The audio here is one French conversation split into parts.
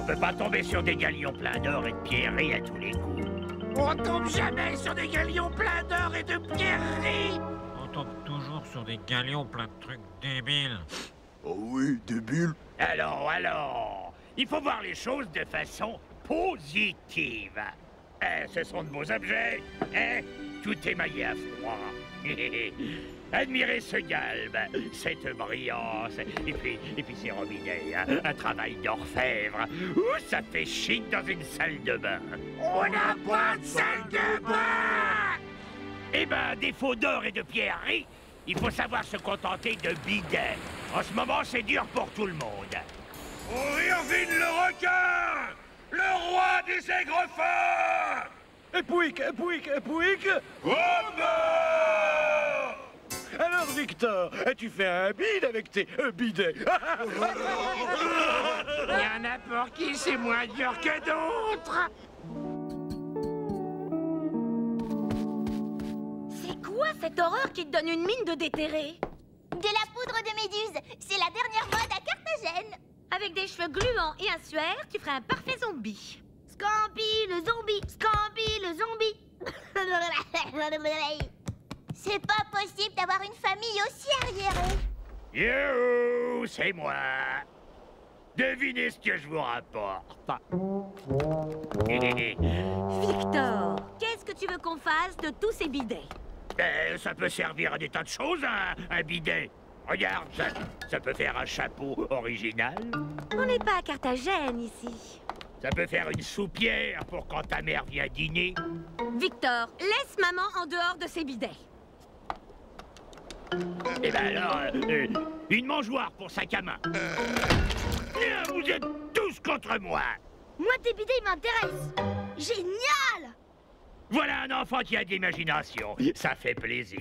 peut pas tomber sur des galions pleins d'or et de pierreries à tous les coups. On tombe jamais sur des galions pleins d'or et de pierreries. On tombe toujours sur des galions pleins de trucs débiles. Oh oui, débile. Alors, il faut voir les choses de façon positive. Ce sont de beaux objets, hein? Tout émaillé à froid. Admirez ce galbe, cette brillance, et puis ces robinets, hein? Un travail d'orfèvre. Ouh, ça fait chic dans une salle de bain. On n'a pas de salle de bain! Eh ben, défaut d'or et de pierreries, il faut savoir se contenter de bidets. En ce moment, c'est dur pour tout le monde. Oh, Irvine le requin! Le roi des aigrefins! Épouic. Homo! Alors, Victor, tu fais un bide avec tes bidets. Il y en a pour qui c'est moins dur que d'autres. C'est quoi cette horreur qui te donne une mine de déterré? De la poudre de méduse. C'est la dernière mode à Carthagène. Avec des cheveux gluants et un suaire, tu ferais un parfait zombie. Scampi le zombie. Scampi le zombie. C'est pas possible d'avoir une famille aussi arriérée. Youhou, c'est moi. Devinez ce que je vous rapporte. Victor, qu'est-ce que tu veux qu'on fasse de tous ces bidets? Ça peut servir à des tas de choses, un bidet. Regarde, ça peut faire un chapeau original. On n'est pas à Carthagène ici. Ça peut faire une soupière pour quand ta mère vient dîner. Victor, laisse maman en dehors de ces bidets. Eh ben alors, une mangeoire pour sac à main. Vous êtes tous contre moi. Moi, tes bidets, ils m'intéressent. Génial! Voilà un enfant qui a de l'imagination. Ça fait plaisir.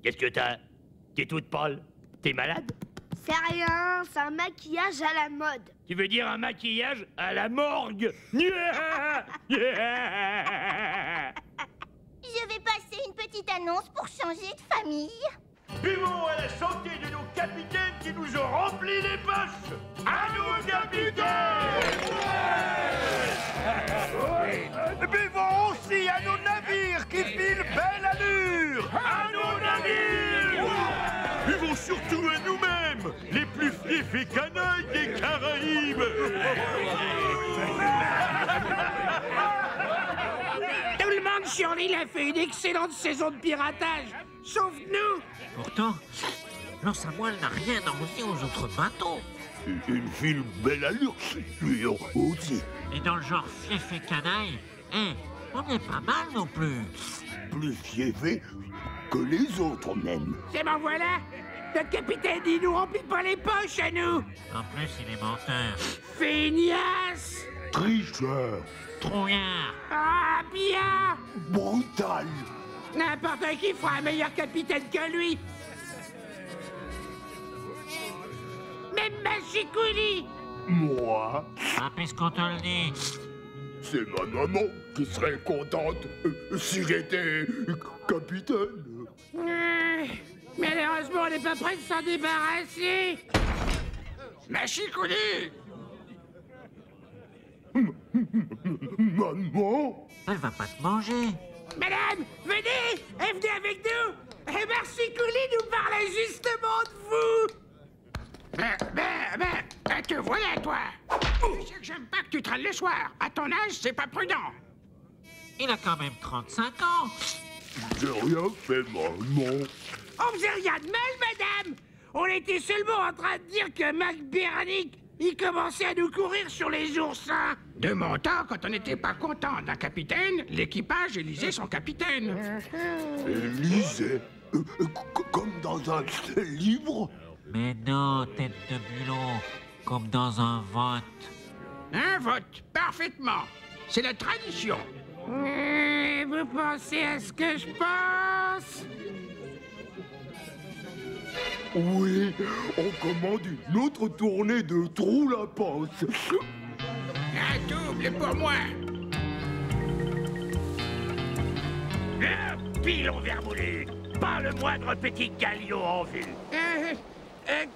Qu'est-ce que t'as? T'es toute pâle? T'es malade? C'est rien, c'est un maquillage à la mode. Tu veux dire un maquillage à la morgue? Je vais passer une petite annonce pour changer de famille. Buvons à la santé de nos capitaines qui nous ont rempli les poches. À nos capitaines! Buvons aussi à nos navires qui filent belle allure. À nos navires! Buvons surtout à nous-mêmes, les plus fiefs et canailles des Caraïbes. Tout le monde sur l'île a fait une excellente saison de piratage, sauf nous. Pourtant, l'ours à moelle n'a rien envie aux autres bateaux. Il file belle allure, lui aussi. Et dans le genre fief et canaille, on est pas mal non plus. Plus fiévé que les autres même. C'est m'en voilà. Notre capitaine, il nous remplit pas les poches à nous. En plus, il est menteur. Feignasse. Tricheur. Trouillard. Ah, bien. Brutal. N'importe qui fera un meilleur capitaine que lui. Même Machikouli. Moi, Ah, puisqu'on te le dit. c'est ma maman qui serait contente si j'étais capitaine. Malheureusement, on n'est pas prêt de s'en débarrasser. Machikouli. Maman? Elle va pas te manger. Madame, venez. Venez avec nous. Machikouli nous parlait justement de vous. Te voilà, toi. Tu sais que j'aime pas que tu traînes le soir. À ton âge, c'est pas prudent. Il a quand même 35 ans. J'ai rien fait, maman. On faisait rien de mal, madame. On était seulement en train de dire que Mac Bernick, il commençait à nous courir sur les oursins. De mon temps, quand on n'était pas content d'un capitaine, l'équipage élisait son capitaine. Lisez, comme dans un livre. Mais non, tête de bulon, comme dans un vote. Un vote, parfaitement. C'est la tradition. Vous pensez à ce que je pense? Oui, on commande une autre tournée de Trou la Panse. Un double pour moi. Pilon vermoulu. Pas le moindre petit galiot en vue.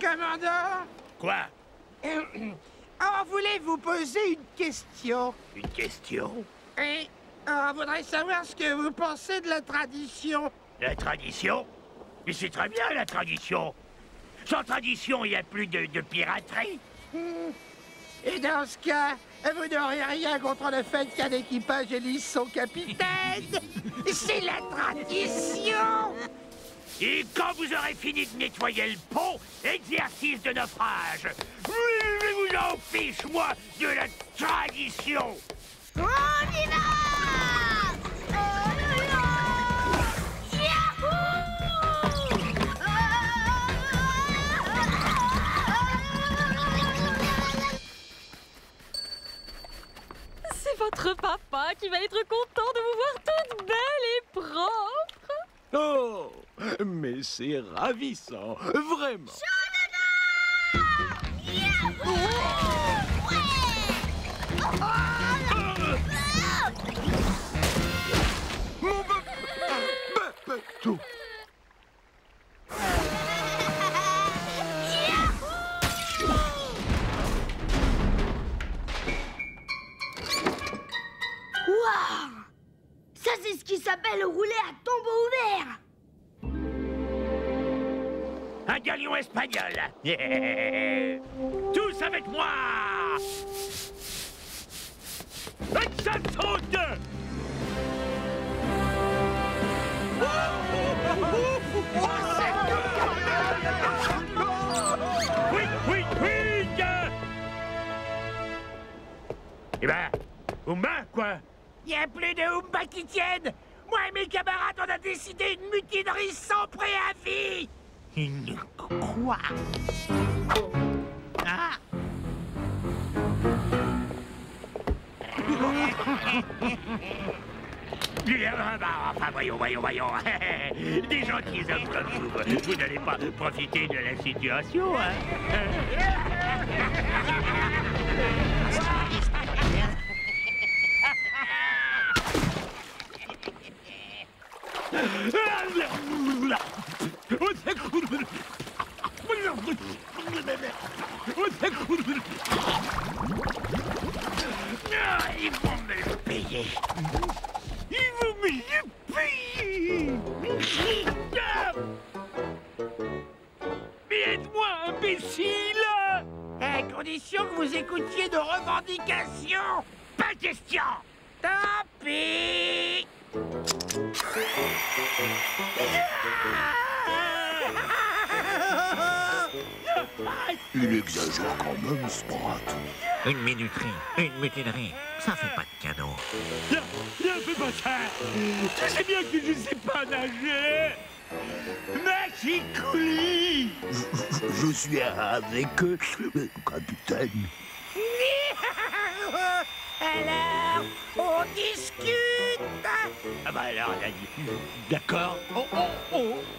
Commandant? Quoi? On voulait vous poser une question. Une question? Et on voudrait savoir ce que vous pensez de la tradition. La tradition? Mais c'est très bien, la tradition. Sans tradition, il n'y a plus de piraterie. Et dans ce cas, vous n'aurez rien contre le fait qu'un équipage élise son capitaine. C'est la tradition. Et quand vous aurez fini de nettoyer le pont, exercice de naufrage. Je vous en fiche, moi, de la tradition. On y va! C'est votre papa qui va être content de vous voir toute belle et propre. Oh, mais c'est ravissant, vraiment. Mon bateau. Waouh! Ça, c'est ce qui s'appelle rouler à tombeau ouvert. Un galion espagnol. Yeah. Tous avec moi. Et ça saute. Oui, oui, oui. Eh ben, Oumba, quoi? Il n'y a plus de Oompa qui tiennent. Moi et mes camarades, on a décidé une mutinerie sans préavis. Quoi? Ah. Enfin, voyons. Des gentils hommes comme vous n'allez pas profiter de la situation, hein? Au secours! Au secours! Ils vont me le payer! Ils vont me le payer! Mais aide-moi, imbécile! À condition que vous écoutiez nos revendications. Pas question! Tant pis. Il exagère quand même, Sprat. Une minuterie, une mutinerie, ça fait pas de cadeau. Non, fais pas ça! Tu sais bien que je sais pas nager! Machicoulis! Je suis avec eux, capitaine. Alors, on discute. Ah bah alors, d'accord,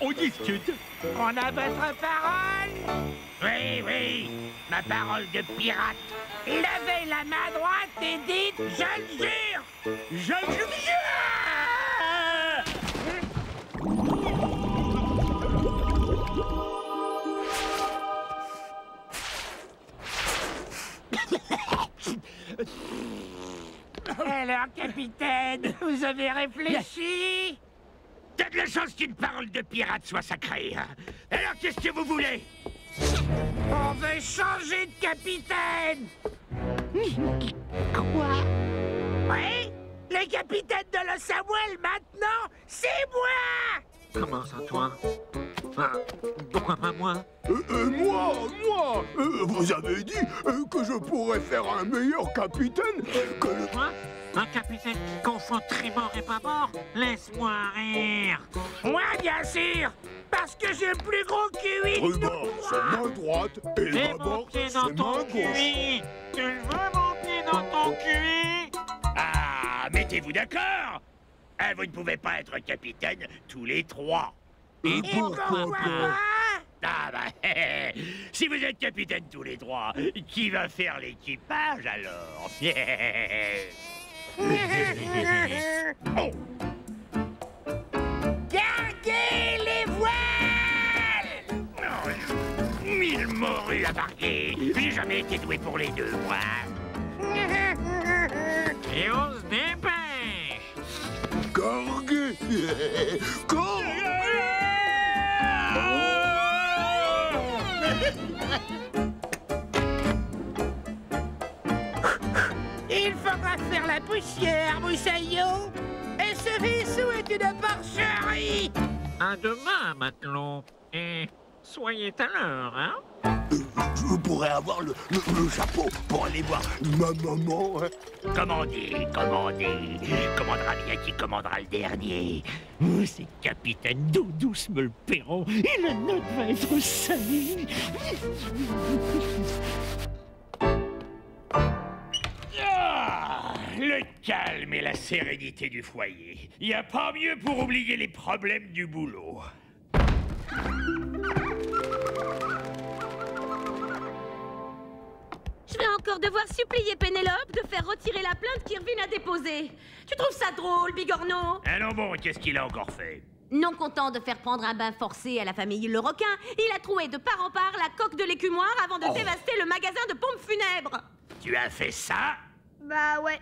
on discute. On a votre parole. Oui, ma parole de pirate. Levez la main droite et dites « Je le jure ». Je le jure! Alors, capitaine, vous avez réfléchi? T'as de la chance qu'une parole de pirate soit sacrée. Alors, qu'est-ce que vous voulez? On veut changer de capitaine. Quoi? Oui, le capitaine de la Samuel, maintenant, c'est moi. Comment ça, toi? Ah, pourquoi pas moi? Moi vous avez dit que je pourrais faire un meilleur capitaine que le... Quoi? Un capitaine qui confond tribord et bâbord? Laisse-moi rire! Moi, bien sûr, parce que j'ai le plus gros QI de Tribord, tout c'est moi. main droite et Mets mon bâbord, pied c'est dans main ton gauche. QI! Tu veux mon pied dans ton QI? Ah, mettez-vous d'accord. Vous ne pouvez pas être capitaine tous les trois. Et Et pourquoi pas? Ah bah, si vous êtes capitaine tous les trois, qui va faire l'équipage alors? Oh. Gardez les voiles! Mille morue à varier. J'ai jamais été doué pour les deux, moi. Et on se dépêche. Corgue. Corgue. Il faudra faire la poussière, Moussaillon. Et ce vaisseau est une porcherie. À demain, matelot. Et soyez à l'heure, hein? Je pourrais avoir le chapeau pour aller voir ma maman. Hein. Commandez. Commandera bien qui commandera le dernier. C'est Capitaine d'eau douce me le paieront et la note va être salée. Le calme et la sérénité du foyer. Y a pas mieux pour oublier les problèmes du boulot. Je vais encore devoir supplier Pénélope de faire retirer la plainte qu'Irvine a déposée. Tu trouves ça drôle, Bigorneau? Ah non bon, qu'est-ce qu'il a encore fait? Non content de faire prendre un bain forcé à la famille Le Requin, il a troué de part en part la coque de l'écumoire avant de dévaster le magasin de pompes funèbres. Tu as fait ça? Bah ouais.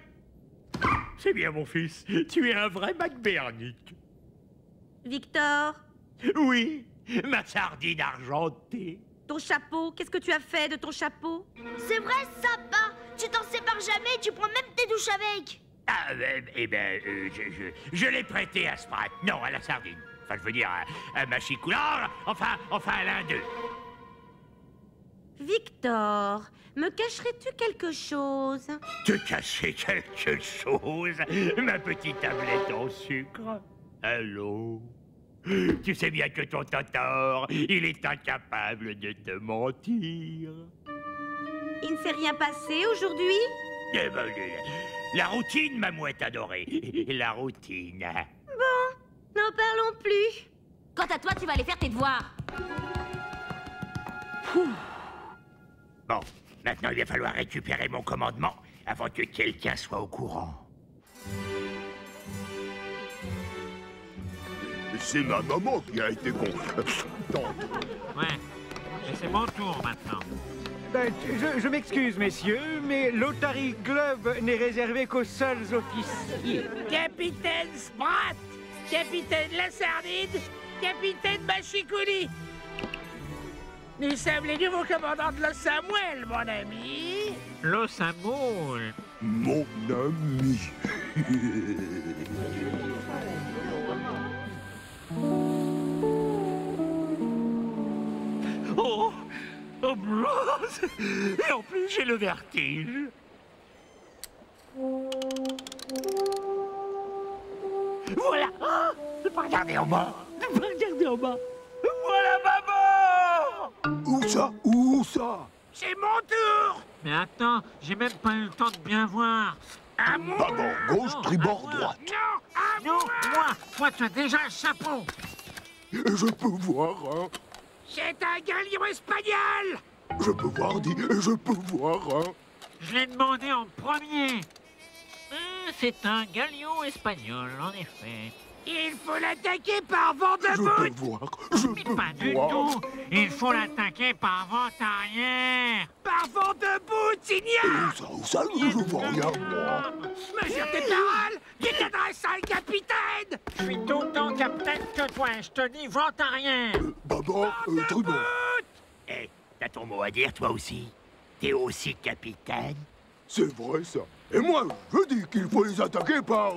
C'est bien, mon fils. Tu es un vrai McBernick. Victor, Oui, ma sardine argentée. ton chapeau, qu'est-ce que tu as fait de ton chapeau? C'est vrai, ça, pas. Tu t'en sépares jamais, tu prends même tes douches avec. Ah, je l'ai prêté à Sprat. Non, à la sardine. Enfin, je veux dire, à Machicoular. Enfin, à l'un d'eux. Victor, me cacherais-tu quelque chose? Te cacher quelque chose, ma petite tablette en sucre? Allô? Tu sais bien que ton Totor, il est incapable de te mentir. Il ne s'est rien passé aujourd'hui? Eh ben, la routine, ma mouette adorée. La routine. N'en parlons plus. Quant à toi, tu vas aller faire tes devoirs. Bon, maintenant il va falloir récupérer mon commandement avant que quelqu'un soit au courant. C'est ma maman qui a été con. Ouais. Et c'est mon tour maintenant. Ben, je m'excuse, messieurs, mais l'Otari Glove n'est réservé qu'aux seuls officiers. Capitaine Sprat, Capitaine La Sardine, Capitaine Machicouli. Nous sommes les nouveaux commandants de Los Samuel, mon ami. Los Samuel. Mon ami. Oh, Bros. Et en plus, j'ai le vertige. Voilà. Oh, ne pas regarder en bas. Ne pas regarder en bas. Voilà maman. Où ça? Où ça? C'est mon tour. Mais attends, j'ai même pas eu le temps de bien voir. À moi. Bâbord gauche, Non, tribord à moi. droite. Non, à Non, moi. toi tu as déjà un chapeau. Je peux voir, hein? C'est un galion espagnol. Je peux voir, dis, je peux voir, hein? Je l'ai demandé en premier. C'est un galion espagnol, en effet. Il faut l'attaquer par vent de Je peux bout. voir, Mais je peux pas du voir. tout. Il faut l'attaquer par vent arrière. Par vent de bout, signal. Où ça, je vois rien, moi. Mesure tes paroles. Tu t'adresses à un capitaine. Je suis autant capitaine que toi. Je te dis vent arrière. Bâbord, tribord. Eh, t'as ton mot à dire, toi aussi? T'es aussi capitaine? C'est vrai, ça. Et moi, je dis qu'il faut les attaquer par...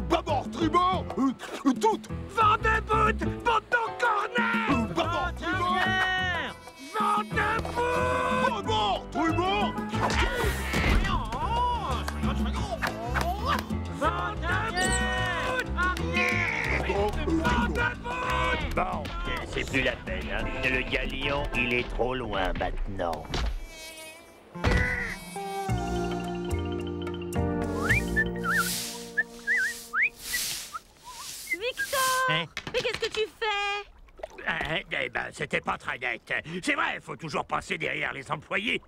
bâbord, tribord, toutes. Vent de bout. Vent ton cornet. Bâbord, tribord. Arrière. Vent de bout. Bâbord, tribord. Vent arrière. Bâbord, tribord. Bon, c'est plus la peine, hein. Le galion, il est trop loin maintenant. Victor! Hein? Mais qu'est-ce que tu fais? Eh ben, c'était pas très net. C'est vrai, il faut toujours passer derrière les employés.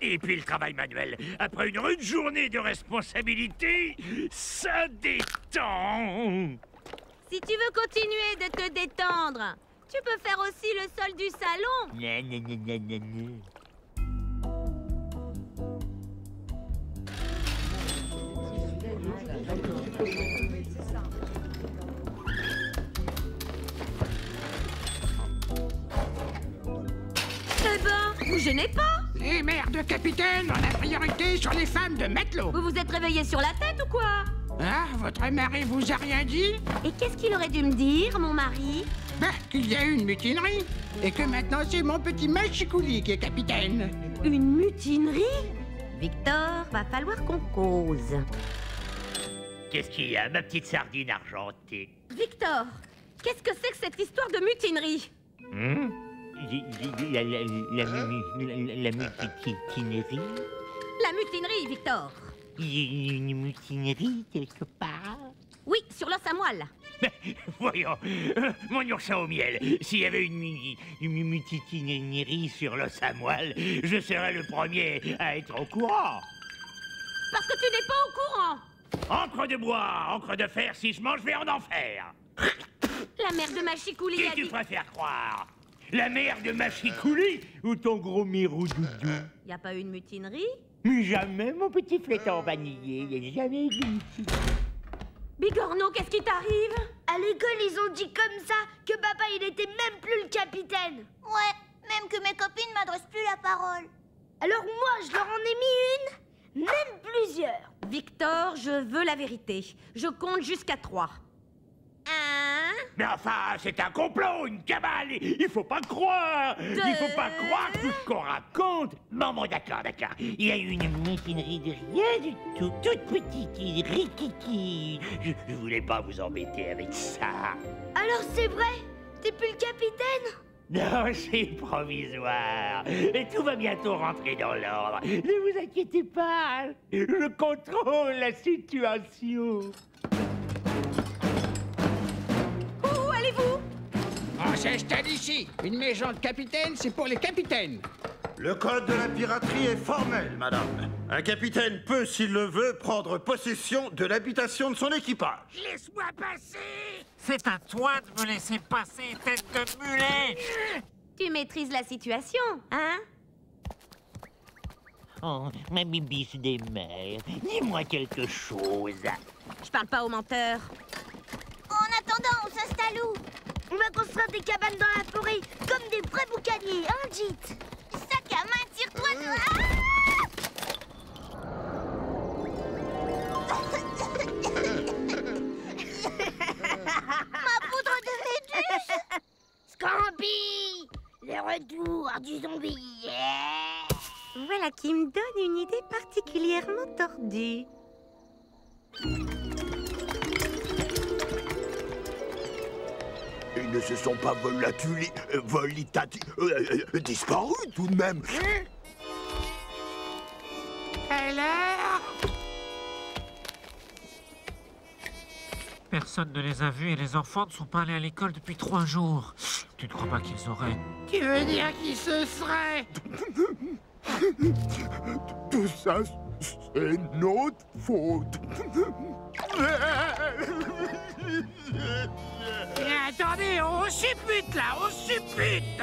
Et puis le travail manuel. Après une rude journée de responsabilité, ça détend. Si tu veux continuer de te détendre, Tu peux faire aussi le sol du salon. Gna, gna, gna, gna, gna, gna. Eh ben, vous gênez pas. Et merde, capitaine, on a priorité sur les femmes de matelot. Vous vous êtes réveillé sur la tête ou quoi? Ah, votre mari vous a rien dit? Et qu'est-ce qu'il aurait dû me dire, mon mari? Bah, qu'il y a eu une mutinerie. Et que maintenant c'est mon petit Machikouli qui est capitaine. Une mutinerie? Victor, va falloir qu'on cause. Qu'est-ce qu'il y a, ma petite sardine argentée? Victor, qu'est-ce que c'est que cette histoire de mutinerie? La mutinerie? La mutinerie, Victor. Une mutinerie quelque part? Oui, sur l'os à moelle. Voyons, mon oursin au miel, s'il y avait une mutinerie sur l'os à moelle, je serais le premier à être au courant. Parce que tu n'es pas au courant. Encre de bois, encre de fer, si je mange, je vais en enfer. La mère de Machikouli Qui a tu dit... préfères croire? La mère de Machikouli ou ton gros mérou doudou? Y a pas eu une mutinerie? Mais jamais, mon petit flétan vanillé, il n'y a jamais eu de mutinerie. Bigorneau, qu'est-ce qui t'arrive? À l'école, ils ont dit comme ça que papa, il était même plus le capitaine. Ouais, même que mes copines m'adressent plus la parole. Alors moi, je leur en ai mis une, même plusieurs. Victor, je veux la vérité. Je compte jusqu'à 3. 1... Mais enfin, c'est un complot, une cabale, il faut pas croire. Il faut pas croire tout ce qu'on raconte. Bon, d'accord. Il y a eu une mutinerie de rien du tout, toute petite, rikiki. Je voulais pas vous embêter avec ça. Alors c'est vrai? T'es plus le capitaine? Non, c'est provisoire. Et tout va bientôt rentrer dans l'ordre. Ne vous inquiétez pas, je contrôle la situation. Où allez-vous? On s'installe ici. Une maison de capitaine, c'est pour les capitaines. Le code de la piraterie est formel, madame. Un capitaine peut, s'il le veut, prendre possession de l'habitation de son équipage. Laisse-moi passer. C'est à toi de me laisser passer, tête de mulet. Tu maîtrises la situation, hein? Oh, ma bibiche des mers, dis-moi quelque chose. Je parle pas aux menteurs. En attendant, on s'installe où? On va construire des cabanes dans la forêt, comme des vrais boucaniers, hein, Jit? Sac à main, tire-toi de... Ma poudre de méduse. Scampi! Le retour du zombie! Yeah! Voilà qui me donne une idée particulièrement tordue. Ils ne se sont pas disparus tout de même. Alors? Personne ne les a vus et les enfants ne sont pas allés à l'école depuis 3 jours. Tu ne crois pas qu'ils auraient... Tu veux dire qui ce serait? Tout ça, c'est notre faute. Et attendez, on suppute là, on suppute.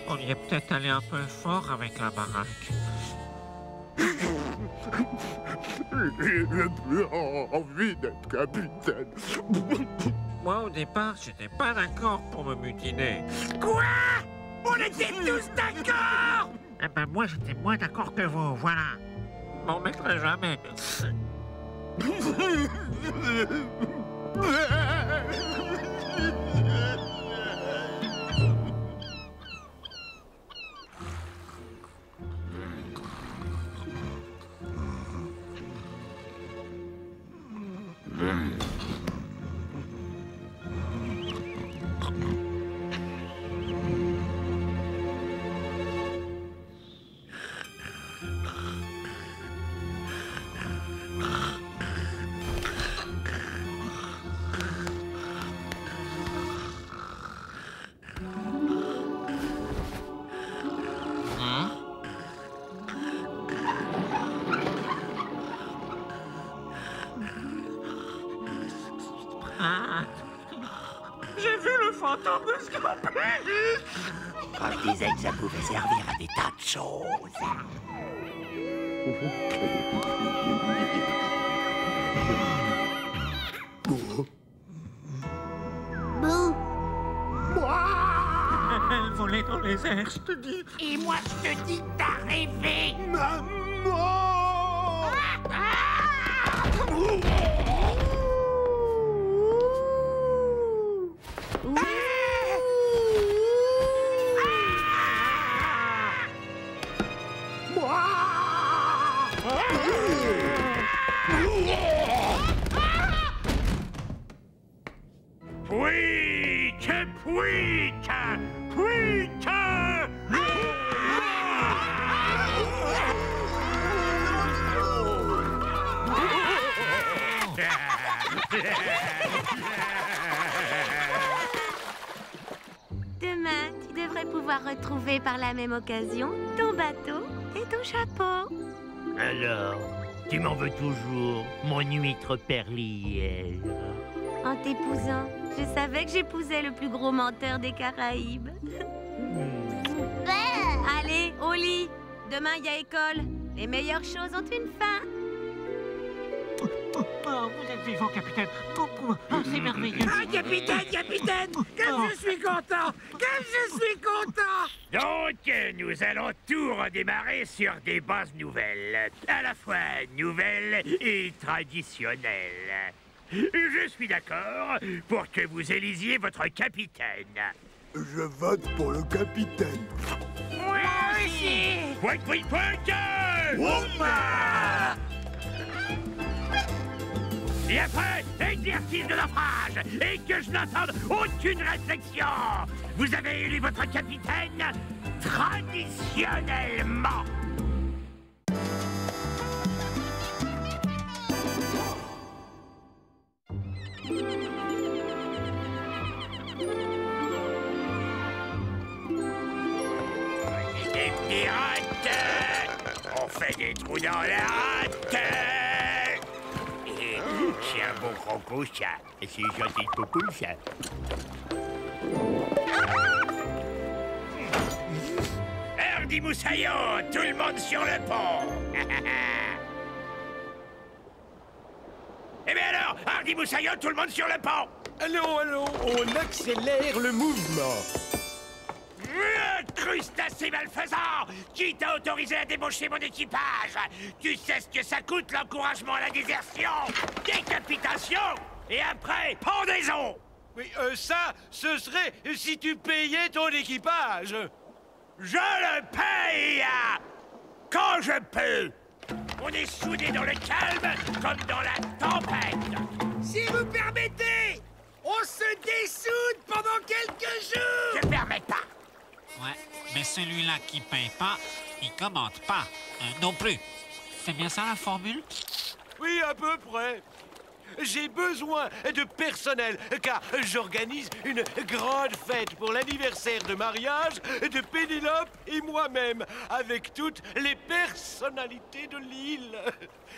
On y est peut-être allé un peu fort avec la baraque. J'ai plus envie d'être capitaine. Moi, au départ, j'étais pas d'accord pour me mutiner. Quoi? On était tous d'accord? Eh ben, moi, j'étais moins d'accord que vous, voilà. M'en mettrai jamais. content de ce qu'on m'a pris. Je disais que ça pouvait servir à des tas de choses. Bouh. Elle volait dans les airs, je te dis. Et moi, je te dis, t'as rêvé. Maman! Pouique, pouique, pouique. Demain, tu devrais pouvoir retrouver par la même occasion ton bateau et ton chapeau. Alors, tu m'en veux toujours, mon huître perlière. En t'épousant, je savais que j'épousais le plus gros menteur des Caraïbes. Allez, au lit. Demain, il y a école. Les meilleures choses ont une fin. Oh, vous êtes vivant, capitaine. Coucou. Oh, c'est merveilleux. Ah, capitaine, capitaine. Comme je suis content. Comme je suis content. Donc, nous allons tout redémarrer sur des bases nouvelles. À la fois nouvelles et traditionnelles. Je suis d'accord pour que vous élisiez votre capitaine. Je vote pour le capitaine. Moi aussi. Pouique, pouique, pouique! Et après, exercice de naufrage, et que je n'entende aucune réflexion. Vous avez élu votre capitaine traditionnellement. Des pirates, on fait des trous dans la rate. C'est un bon croco, ça. C'est gentil de popo, ça. Hardy Moussaillot, tout le monde sur le pont. Eh bien alors, Hardy Moussaillot, tout le monde sur le pont. Allons, on accélère le mouvement. Crustacé malfaisant! Qui t'a autorisé à débaucher mon équipage? Tu sais ce que ça coûte, l'encouragement à la désertion? Décapitation! Et après, pendaison! Oui, ça, ce serait si tu payais ton équipage. Je le paye! Quand je peux! On est soudés dans le calme comme dans la tempête! Si vous permettez, on se dessoude pendant quelques jours. Je permets pas! Ouais, mais celui-là qui paye pas, il commande pas. Non plus. C'est bien ça la formule? Oui, à peu près. J'ai besoin de personnel, car j'organise une grande fête pour l'anniversaire de mariage de Pénélope et moi-même, avec toutes les personnalités de l'île.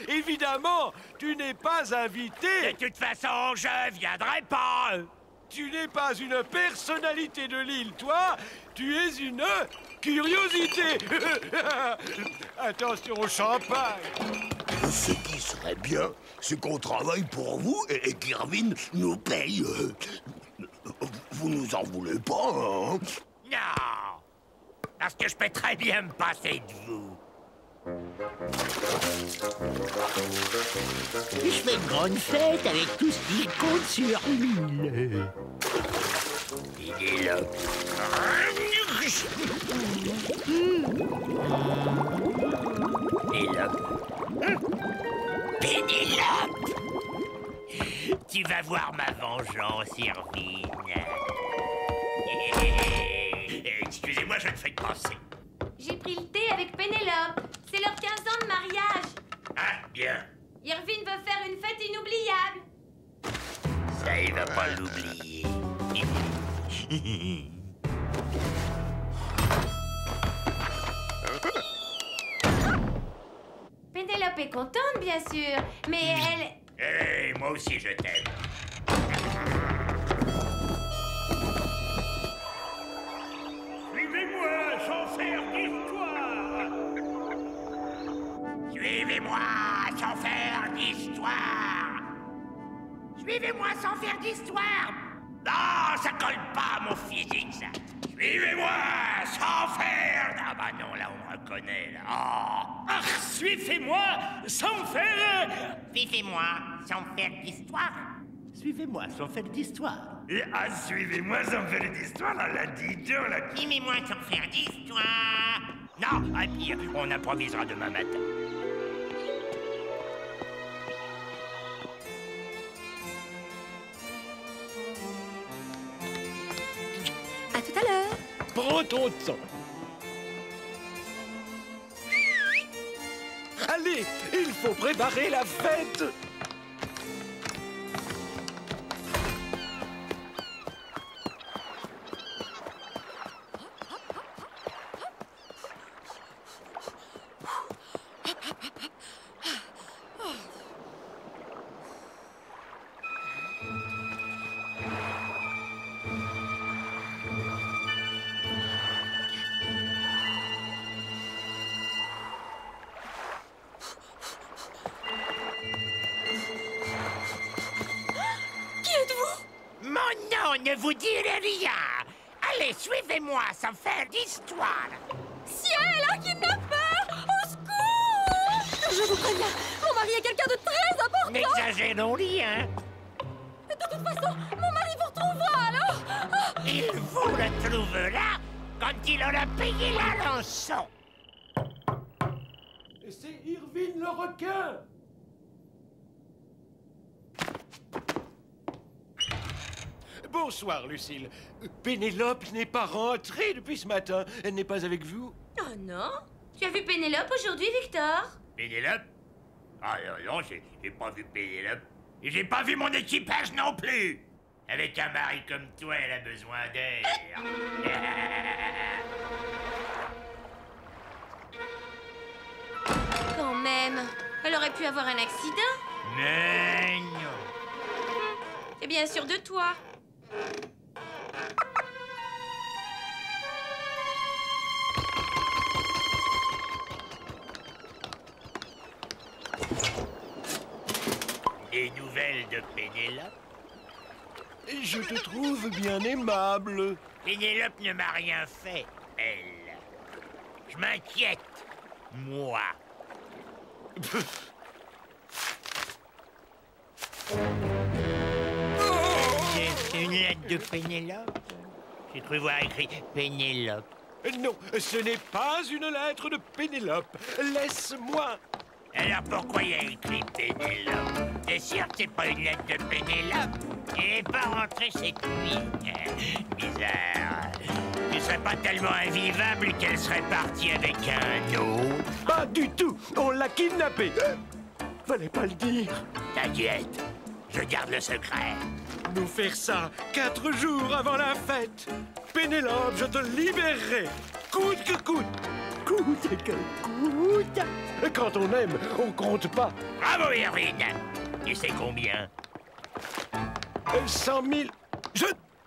Évidemment, tu n'es pas invité. De toute façon, je viendrai pas. Tu n'es pas une personnalité de l'île, toi. Tu es une curiosité. Attention au champagne. Ce qui serait bien, c'est qu'on travaille pour vous et qu'Irvine nous paye. Vous nous en voulez pas, hein? Non, parce que je peux très bien me passer de vous. Je fais une grande fête avec tout ce qui compte sur l'île. Pénélope. Pénélope. Tu vas voir ma vengeance, Irvine. Excusez-moi, je ne fais que penser. J'ai pris le thé avec Pénélope. C'est leurs 15 ans de mariage. Ah, bien. Irvine veut faire une fête inoubliable. Ça, il va pas l'oublier. Pénélope est contente, bien sûr, mais elle... Moi aussi, je t'aime. Suivez-moi sans faire d'histoire. Suivez-moi sans faire d'histoire. Non, ça colle pas à mon physique, ça. Suivez-moi sans faire... Ah bah non, là, on me reconnaît, là. Oh. Ah, suivez-moi sans faire... Suivez-moi sans faire d'histoire. Suivez-moi sans faire d'histoire. Ah, suivez-moi sans faire d'histoire, là, la diteur, là. Suivez-moi sans faire d'histoire. Non, à pire, on improvisera demain matin. À tout à l'heure. Prends ton temps. Allez, il faut préparer la fête. Ne vous direz rien. Allez, suivez-moi sans faire d'histoire. Ciel, un kidnappeur! Au secours! Je vous préviens, mon mari est quelqu'un de très important! N'exagérons rien. De toute façon, mon mari vous retrouvera alors! Il vous retrouvera quand il aura payé la rançon. C'est Irvine le requin. Bonsoir, Lucille. Pénélope n'est pas rentrée depuis ce matin. Elle n'est pas avec vous? Oh non? Tu as vu Pénélope aujourd'hui, Victor? Pénélope? Ah non, j'ai pas vu Pénélope. Et j'ai pas vu mon équipage non plus. Avec un mari comme toi, elle a besoin d'air. Quand même, elle aurait pu avoir un accident. Mais non. T'es bien sûr de toi. Des nouvelles de Pénélope? Je te trouve bien aimable. Pénélope ne m'a rien fait, elle. Je m'inquiète, moi. C'est une lettre de Pénélope? J'ai cru voir écrit Pénélope. Non, ce n'est pas une lettre de Pénélope. Laisse-moi. Alors pourquoi il y a écrit Pénélope? T'es sûr que c'est pas une lettre de Pénélope? Elle n'est pas rentrée cette nuit. Bizarre. Tu serais pas tellement invivable qu'elle serait partie avec un autre? Pas du tout. On l'a kidnappée. Fallait pas le dire. T'inquiète, je garde le secret. Nous faire ça 4 jours avant la fête. Pénélope, je te libérerai. Coûte que coûte. Coûte que coûte. Quand on aime, on compte pas. Bravo, Irvine. Tu sais combien? 100 000.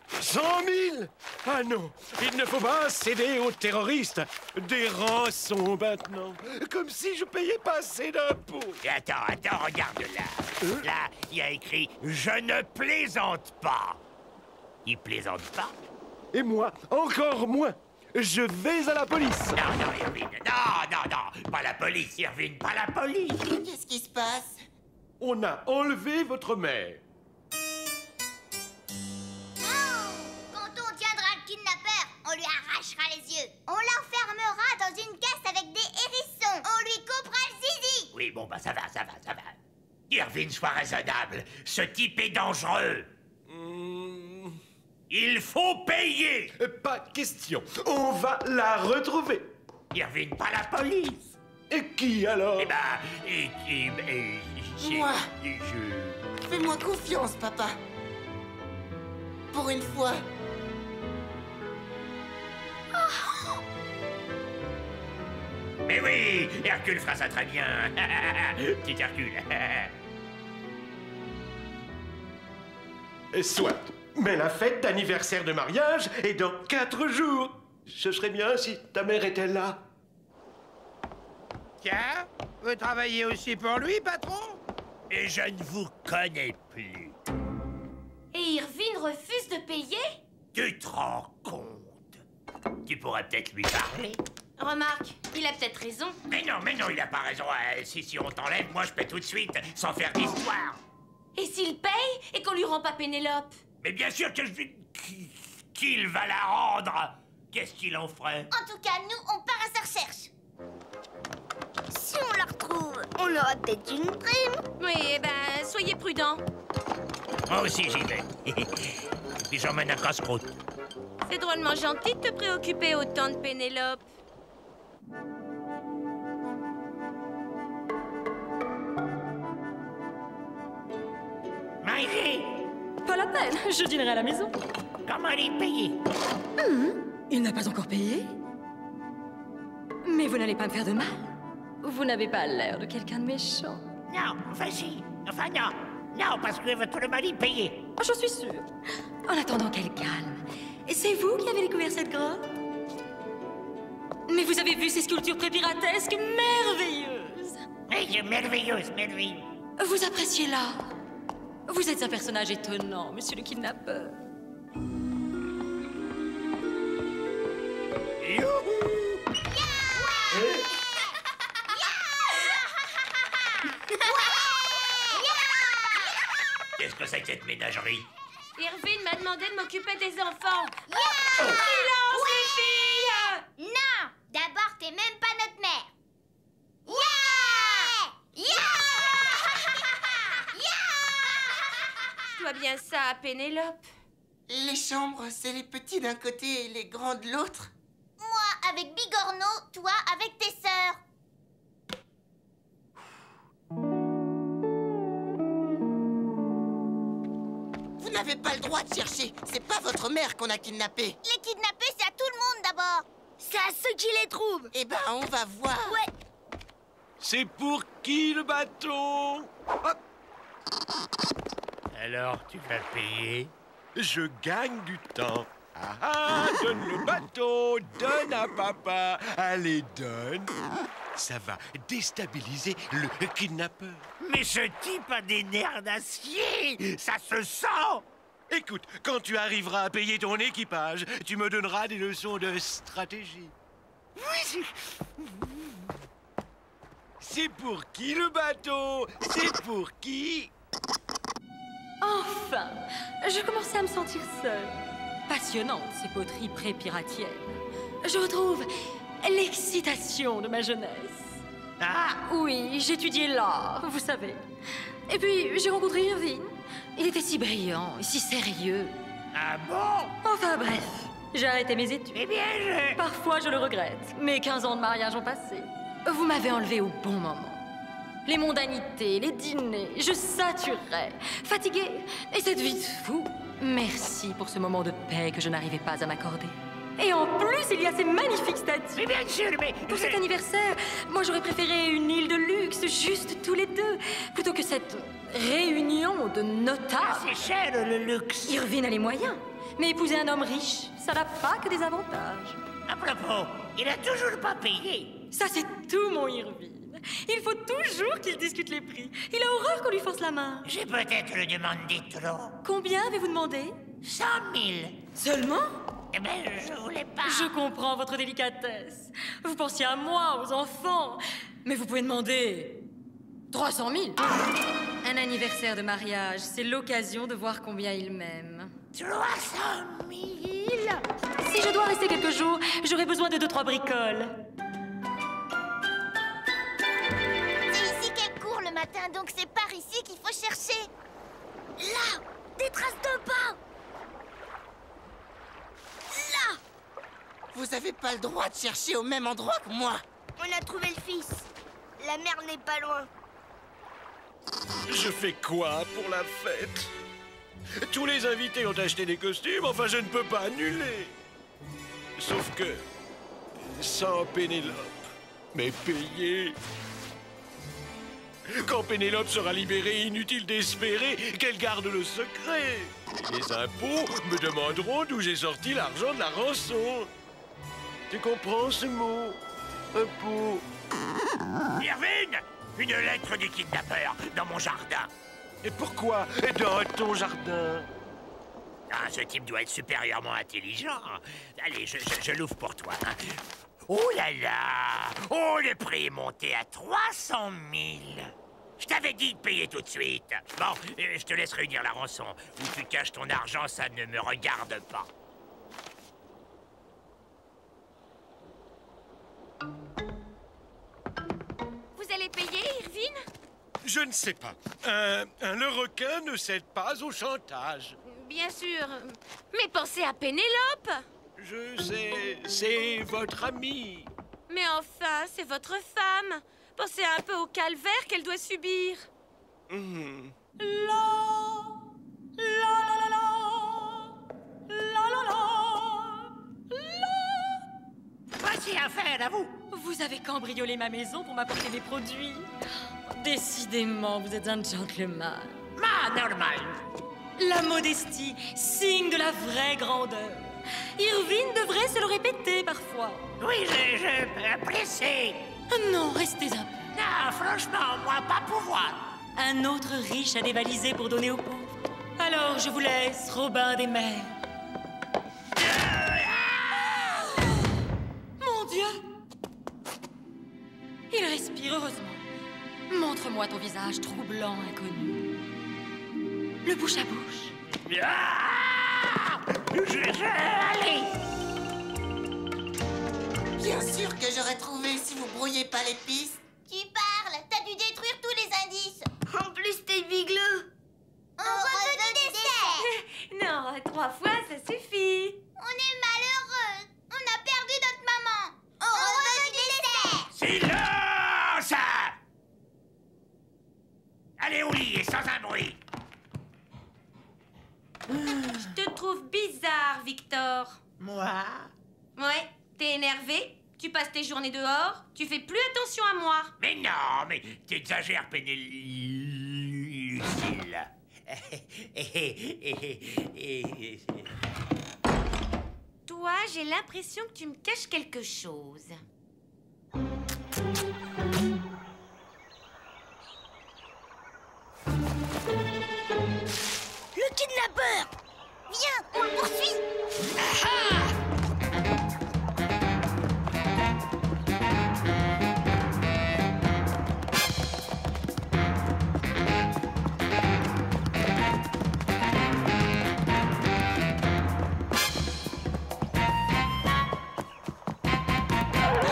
100 000. Ah non, il ne faut pas céder aux terroristes. Des rançons maintenant. Comme si je payais pas assez d'impôts. Et attends, regarde là. Là, il y a écrit « Je ne plaisante pas ». Il plaisante pas? Et moi, encore moins. Je vais à la police. Non, Irvine. Non. Pas la police, Irvine, pas la police. Qu'est-ce qui se passe? On a enlevé votre mère. Quand on tiendra le kidnappeur, on lui arrachera les yeux. On l'enfermera dans une caisse avec des hérissons. On lui coupera le zizi. Oui, bon, bah ça va. Irvine, sois raisonnable. Ce type est dangereux. Il faut payer. Pas question. On va la retrouver. Irvine, pas la police. Et qui alors? Eh ben, Moi. Fais-moi confiance, papa. Pour une fois. Mais oui, Hercule fera ça très bien. Petit Hercule. Soit. Mais la fête d'anniversaire de mariage est dans 4 jours. Ce serait bien si ta mère était là. Tiens, vous travaillez aussi pour lui, patron? Et je ne vous connais plus. Et Irvine refuse de payer? Tu te rends compte? Tu pourrais peut-être lui parler. Remarque, il a peut-être raison. Mais non, il a pas raison. Si on t'enlève, moi je paie tout de suite, sans faire d'histoire. Et s'il paye et qu'on lui rend pas Pénélope? Mais bien sûr que qu'il va la rendre. Qu'est-ce qu'il en ferait? En tout cas, nous, on part à sa recherche. Si on la retrouve, on aura peut-être une prime. Oui, eh ben, soyez prudents. Moi aussi j'y vais. Et puis j'emmène un casse-croûte. C'est drôlement gentil de te préoccuper autant de Pénélope. Maïvé! Pas la peine, je dînerai à la maison. Comment elle est payée? Il n'a pas encore payé? Mais vous n'allez pas me faire de mal. Vous n'avez pas l'air de quelqu'un de méchant. Non, vas-y. Enfin non. Non, parce que tout le mal est payé. Oh, j'en suis sûre. En attendant qu'elle calme. C'est vous qui avez découvert cette grotte? Mais vous avez vu ces sculptures pré-piratesques merveilleuses. Oui, merveilleuse. Vous appréciez l'art. Vous êtes un personnage étonnant, monsieur le kidnappeur. Qu'est-ce que c'est que cette ménagerie? Irvine m'a demandé de m'occuper des enfants. Yeah! Silence, les filles! Non! D'abord, t'es même pas notre mère. Yeah! Je dois bien ça à Pénélope. Les chambres, c'est les petits d'un côté et les grands de l'autre. Moi avec Bigorneau, toi avec tes sœurs. Vous n'avez pas le droit de chercher. C'est pas votre mère qu'on a kidnappée. Les kidnappés, c'est à tout le monde d'abord. C'est à ceux qui les trouvent. Eh ben, on va voir. Ouais. C'est pour qui le bateau? Hop. Alors, tu vas payer? Je gagne du temps. Donne le bateau, donne à papa. Allez, donne. Ça va déstabiliser le kidnappeur. Mais ce type a des nerfs d'acier! Ça se sent! Écoute, quand tu arriveras à payer ton équipage, tu me donneras des leçons de stratégie. C'est pour qui le bateau? C'est pour qui? Enfin, je commençais à me sentir seule. Passionnante, ces poteries pré-piratiennes. Je retrouve l'excitation de ma jeunesse. Ah! Oui, j'étudiais l'art, vous savez. Et puis, j'ai rencontré Irvine. Il était si brillant et si sérieux. Ah bon? Enfin bref, j'ai arrêté mes études. Eh bien, Parfois, je le regrette. Mes 15 ans de mariage ont passé. Vous m'avez enlevé au bon moment. Les mondanités, les dîners, je saturais. Fatiguée. Et cette vie de fou. Merci pour ce moment de paix que je n'arrivais pas à m'accorder. Et en plus, il y a ces magnifiques statues. Mais bien sûr, mais... Pour cet anniversaire, moi j'aurais préféré une île de luxe, juste tous les deux, plutôt que cette réunion de notables. C'est cher, le luxe. Irvine a les moyens, mais épouser un homme riche, ça n'a pas que des avantages. À propos, il a toujours pas payé. Ça, c'est tout, mon Irvine. Il faut toujours qu'il discute les prix. Il a horreur qu'on lui force la main. J'ai peut-être le demandé trop. Combien avez-vous demandé? 100 000. Seulement? Eh ben, je voulais pas. Je comprends votre délicatesse. Vous pensiez à moi, aux enfants. Mais vous pouvez demander 300 000. Un anniversaire de mariage, c'est l'occasion de voir combien il m'aime. 300 000. Si je dois rester quelques jours, j'aurai besoin de 2-3 bricoles. C'est ici qu'elle court le matin, donc c'est par ici qu'il faut chercher. Là, des traces de pas. Là. Vous avez pas le droit de chercher au même endroit que moi. On a trouvé le fils. La mère n'est pas loin. Je fais quoi pour la fête? Tous les invités ont acheté des costumes, enfin je ne peux pas annuler. Sauf que... sans Pénélope. Mais payé. Quand Pénélope sera libérée, inutile d'espérer qu'elle garde le secret. Les impôts me demanderont d'où j'ai sorti l'argent de la rançon. Tu comprends ce mot? Pour... Irvine! Une lettre du kidnappeur dans mon jardin. Et pourquoi dans ton jardin? Ah, ce type doit être supérieurement intelligent. Allez, je l'ouvre pour toi. Hein. Oh là là! Oh, le prix est monté à 300 000. Je t'avais dit de payer tout de suite. Bon, je te laisse réunir la rançon. Où tu caches ton argent, ça ne me regarde pas. Vous allez payer, Irvine? Je ne sais pas. Le requin ne cède pas au chantage. Bien sûr. Mais pensez à Pénélope! Je sais, c'est votre amie. Mais enfin, c'est votre femme. Pensez un peu au calvaire qu'elle doit subir. Voici affaire à vous. Vous avez cambriolé ma maison pour m'apporter des produits. Décidément, vous êtes un gentleman. Normal. La modestie, signe de la vraie grandeur. Irvine devrait se le répéter parfois. Oui, je pressé. Non, restez un peu. Non, franchement, moi, pas pouvoir. Un autre riche à dévaliser pour donner aux pauvres. Alors, je vous laisse, Robin des Mers. Mon Dieu! Il respire heureusement. Montre-moi ton visage troublant, inconnu. Le bouche à bouche. Allez! Bien sûr que j'aurais trouvé si vous brouillez pas les pistes. Tu parles, t'as dû détruire tous les indices. En plus, t'es bigleux. On reveut du dessert. Non, 3 fois, ça suffit. On est malheureux. On a perdu notre maman. On reveut du dessert. Silence! Allez au lit et sans un bruit. Je te trouve bizarre, Victor. Moi? Ouais, t'es énervé, tu passes tes journées dehors, tu fais plus attention à moi. Mais non, mais t'exagères, Lucille. Toi, j'ai l'impression que tu me caches quelque chose. Le kidnappeur! Viens, on le poursuit.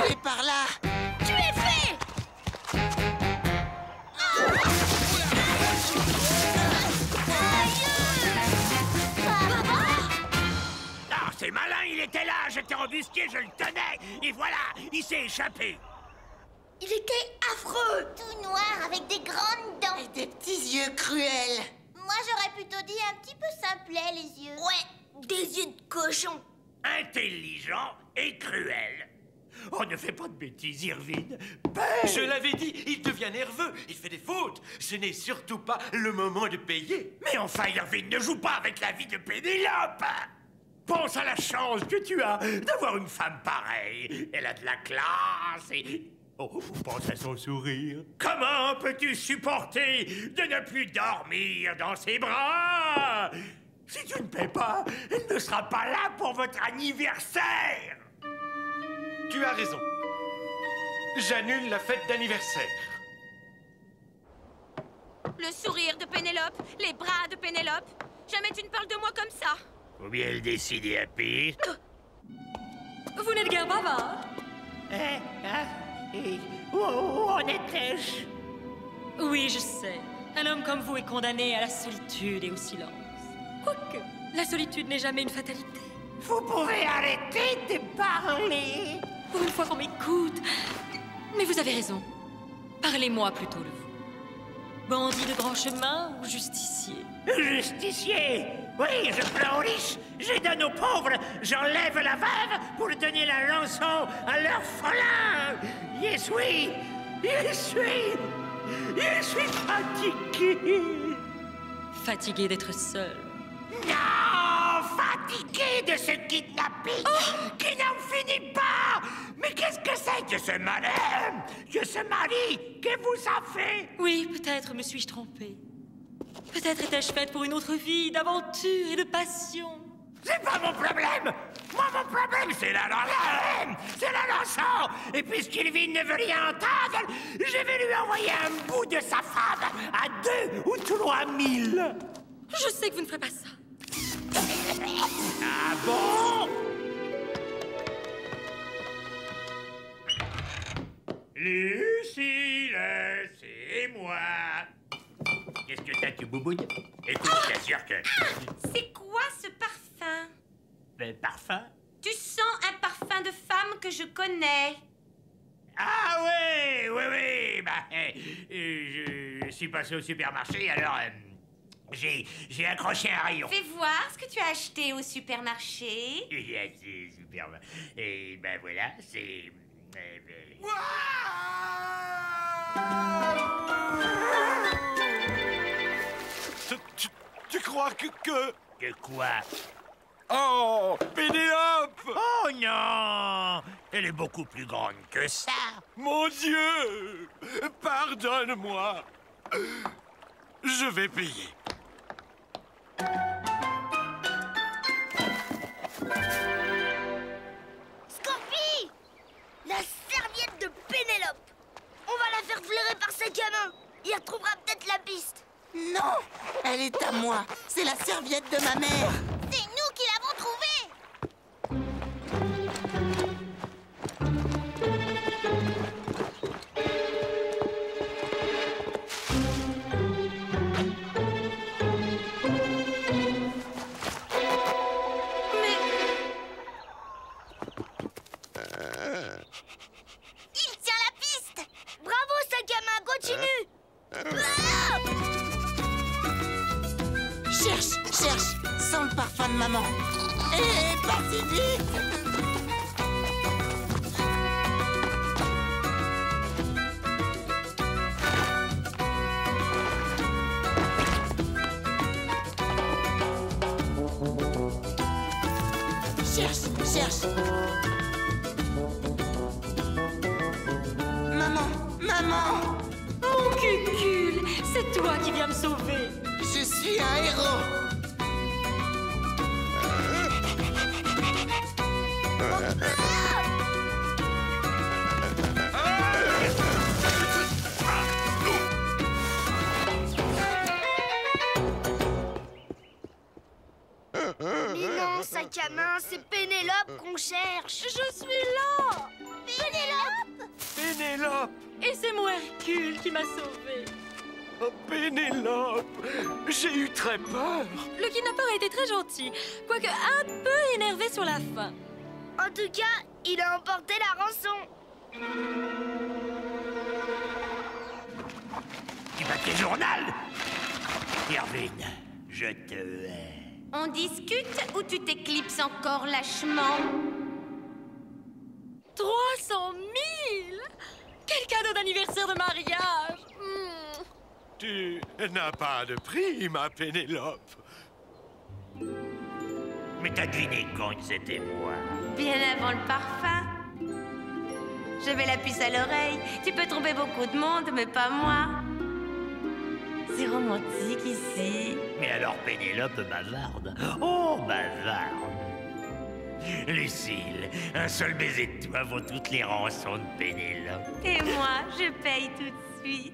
Il est par là. Tu es fait! Ah, c'est malin, il était là, j'étais embusqué, je le tenais, et voilà, il s'est échappé. Il était affreux! Tout noir avec des grandes dents. Et des petits yeux cruels. Moi, j'aurais plutôt dit un petit peu simplet, les yeux. Ouais, des yeux de cochon. Intelligent et cruel. Oh, ne fais pas de bêtises, Irvine. Je l'avais dit, il devient nerveux, il fait des fautes. Ce n'est surtout pas le moment de payer. Mais enfin, Irvine, ne joue pas avec la vie de Pénélope. Pense à la chance que tu as d'avoir une femme pareille. Elle a de la classe et... Oh, pense à son sourire. Comment peux-tu supporter de ne plus dormir dans ses bras? Si tu ne paies pas, elle ne sera pas là pour votre anniversaire. Tu as raison. J'annule la fête d'anniversaire. Le sourire de Pénélope, les bras de Pénélope. Jamais tu ne parles de moi comme ça. Faut bien le décider à pire. Vous n'êtes guère bavard. Où en étais-je? Oui, je sais. Un homme comme vous est condamné à la solitude et au silence. Quoique, la solitude n'est jamais une fatalité. Vous pouvez arrêter de parler. Pour une fois qu'on m'écoute. Mais vous avez raison. Parlez-moi plutôt de vous. Bandit de grand chemin ou justicier? Justicier? Oui, je prends aux riches, je donne aux pauvres, j'enlève la veuve pour donner la rançon à l'orphelin. Je suis fatigué. Fatigué d'être seul. Non, fatigué de ce kidnapping qui n'en finit pas. Mais qu'est-ce que c'est c'est que ce malin, que ce mari, que vous a fait? Oui, peut-être me suis-je trompée. Peut-être étais-je faite pour une autre vie d'aventure et de passion. C'est pas mon problème. Moi, mon problème, c'est la haine, c'est la rançon. Et puisqu'Ilvin ne veut rien entendre, je vais lui envoyer un bout de sa femme à 2 ou 3 000. Je sais que vous ne ferez pas ça. Ah bon? Lucille, c'est moi. Qu'est-ce que t'as, tu boubouilles? Écoute, je t'assure que... C'est quoi ce parfum? Parfum? Tu sens un parfum de femme que je connais. Ah oui, bah, je suis passé au supermarché, alors j'ai accroché un rayon. Fais voir ce que tu as acheté au supermarché. Superbe. Et ben voilà, c'est... Tu crois que... Que quoi? Oh, Pénélope! Oh non! Elle est beaucoup plus grande que ça. Mon Dieu! Pardonne-moi. Je vais payer. Scorpi! La serviette de Pénélope! On va la faire flairer par sa gamin. Il retrouvera peut-être la piste. Non, elle est à moi. C'est la serviette de ma mère. C'est nous qui l'avons trouvée. Il tient la piste. Bravo, sa gamin, continue. Cherche, sens le parfum de maman. Et pas si vite. Cherche. Maman. Mon cucul, c'est toi qui viens me sauver. Je suis un héros. Mais non, sac à main, c'est Pénélope qu'on cherche. Je suis là. Pénélope! Et c'est mon Hercule qui m'a sauvée. Oh, Pénélope! J'ai eu très peur. Le kidnappeur a été très gentil, quoique un peu énervé sur la fin. En tout cas, il a emporté la rançon. Du papier journal? Irvin, je te hais. On discute ou tu t'éclipses encore lâchement? 300 000! Quel cadeau d'anniversaire de mariage! Tu n'as pas de prix, ma Pénélope. Mais t'as deviné quand c'était moi? Bien avant le parfum. J'avais la puce à l'oreille. Tu peux tromper beaucoup de monde, mais pas moi. C'est romantique ici. Mais alors Pénélope bavarde. Oh, bavarde. Lucille, un seul baiser de toi vaut toutes les rançons de Pénélope. Et moi, je paye tout de suite.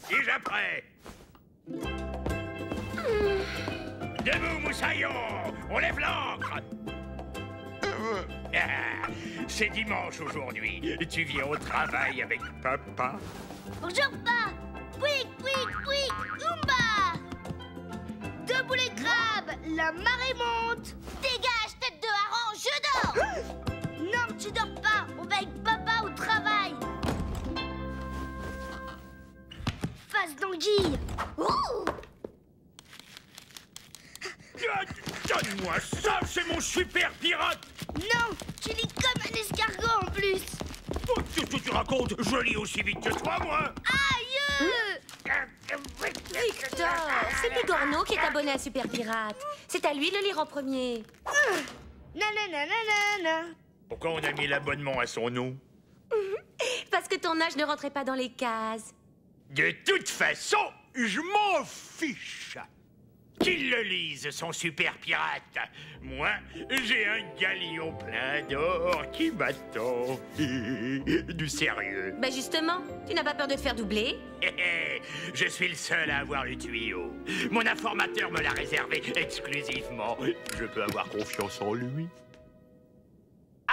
Déjà prêt? Debout, moussaillon! On lève l'ancre! Ah, c'est dimanche aujourd'hui. Tu viens au travail avec papa? Bonjour, pas. Quick, Oumba. Debout les crabes, la marée monte. Dégage, tête de hareng, je dors. Non, tu dors pas. On va avec papa au travail. Face d'anguille. Donne-moi ça, c'est mon super pirate! Non, tu lis comme un escargot en plus. Oh, qu'est-ce que tu racontes? Je lis aussi vite que toi, moi! Aïe! Victor, c'est Bigorneau qui est abonné à Super Pirate. C'est à lui de le lire en premier. Nanananana. Pourquoi on a mis l'abonnement à son nom? Parce que ton âge ne rentrait pas dans les cases. De toute façon, je m'en fiche. Qu'il le lise, son super pirate. Moi, j'ai un galion plein d'or qui m'attend. Du sérieux. Ben justement, tu n'as pas peur de te faire doubler? Je suis le seul à avoir le tuyau. Mon informateur me l'a réservé exclusivement. Je peux avoir confiance en lui.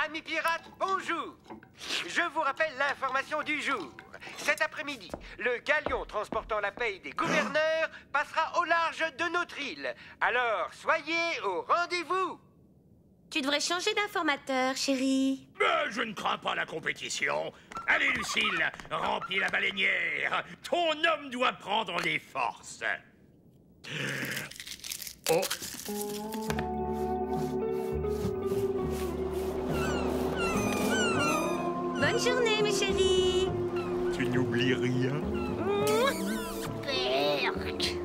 Amis pirates, bonjour. Je vous rappelle l'information du jour. Cet après-midi, le galion transportant la paye des gouverneurs passera au large de notre île. Alors, soyez au rendez-vous. Tu devrais changer d'informateur, chérie. Je ne crains pas la compétition. Allez, Lucille, remplis la baleinière. Ton homme doit prendre les forces. Oh. Bonne journée, mes chéris. Tu n'oublies rien? Berk.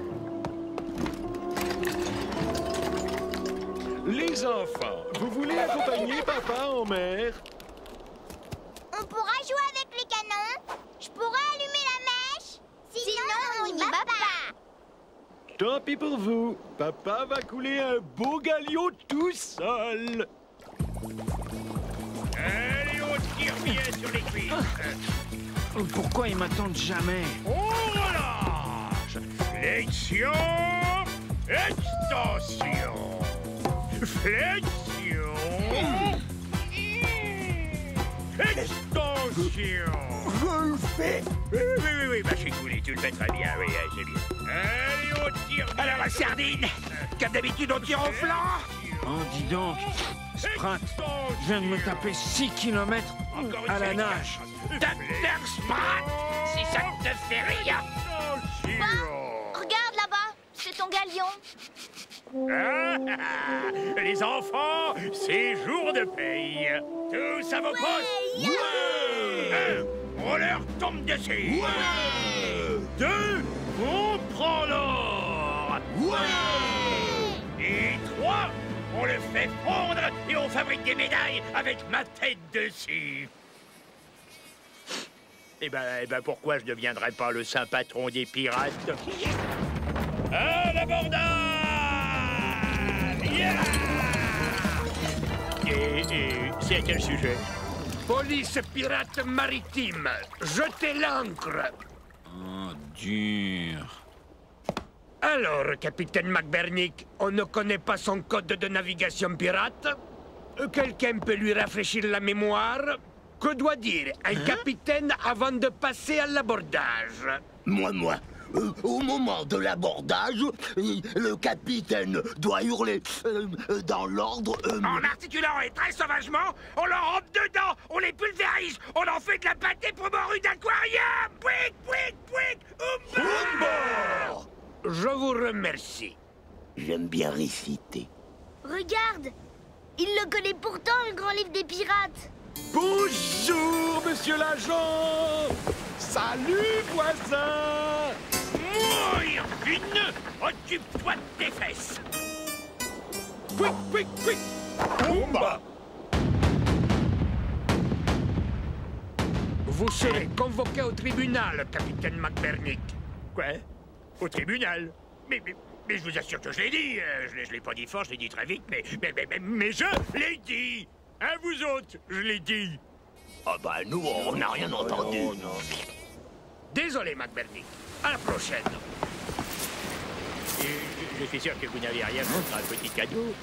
Les enfants, vous voulez accompagner papa en mer? On pourra jouer avec les canons? Je pourrais allumer la mèche? Sinon, on n'y va pas. Tant pis pour vous. Papa va couler un beau galion tout seul. Allez, on tire bien sur les cuisses. Pourquoi ils m'attendent jamais? On relâche. Flexion, extension. Flexion, extension. Je le fais. Oui, Machikouli, tu le fais très bien, oui, c'est bien. Allez, on tire bien. Alors, la sardine, comme d'habitude, on tire au flanc. Oh, dis donc, Sprint, je viens de me taper 6 km à la nage. Docteur Sprat, si ça ne te fait rien. Regarde là-bas, c'est ton galion. Les enfants, c'est jour de paye. Tous à vos postes. On leur tombe dessus. 2, on prend l'or. Et 3, on le fait fondre et on fabrique des médailles avec ma tête dessus. Eh ben, pourquoi je ne deviendrais pas le saint patron des pirates? À l'abordage! Yeah! Et c'est à quel sujet? Police pirate maritime, jetez l'ancre. Oh, dur. Alors, capitaine McBernick, on ne connaît pas son code de navigation pirate? Quelqu'un peut lui rafraîchir la mémoire? Que doit dire un capitaine avant de passer à l'abordage? Moi. Au moment de l'abordage, le capitaine doit hurler dans l'ordre... En articulant et très sauvagement, on leur rentre dedans, on les pulvérise, on en fait de la pâtée pour morue d'aquarium. Pouic, Umba! Je vous remercie. J'aime bien réciter. Regarde, il le connaît pourtant, le grand livre des pirates. Bonjour, monsieur l'agent. Salut, voisin. Moi, Irvine, occupe-toi de tes fesses. Quick. Umba! Vous serez convoqué au tribunal, capitaine McBernick. Quoi? Au tribunal? Mais je vous assure que je l'ai dit. Je l'ai pas dit fort, je l'ai dit très vite, mais je l'ai dit. À vous autres, je l'ai dit. Ah bah nous, on n'a rien entendu. Non. Désolé, McBernick. À la prochaine. Je suis sûr que vous n'avez rien contre un petit cadeau.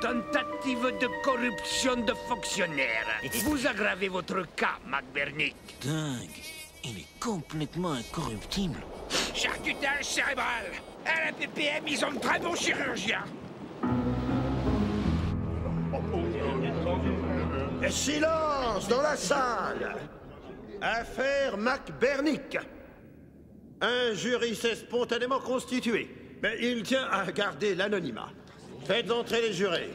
Tentative de corruption de fonctionnaire. Vous aggravez votre cas, McBernick. Dingue, il est complètement incorruptible. Charcutage cérébral. À la PPM, ils ont de très bons chirurgiens. Silence dans la salle. Affaire McBernick. Un jury s'est spontanément constitué. mais il tient à garder l'anonymat. Faites entrer les jurés.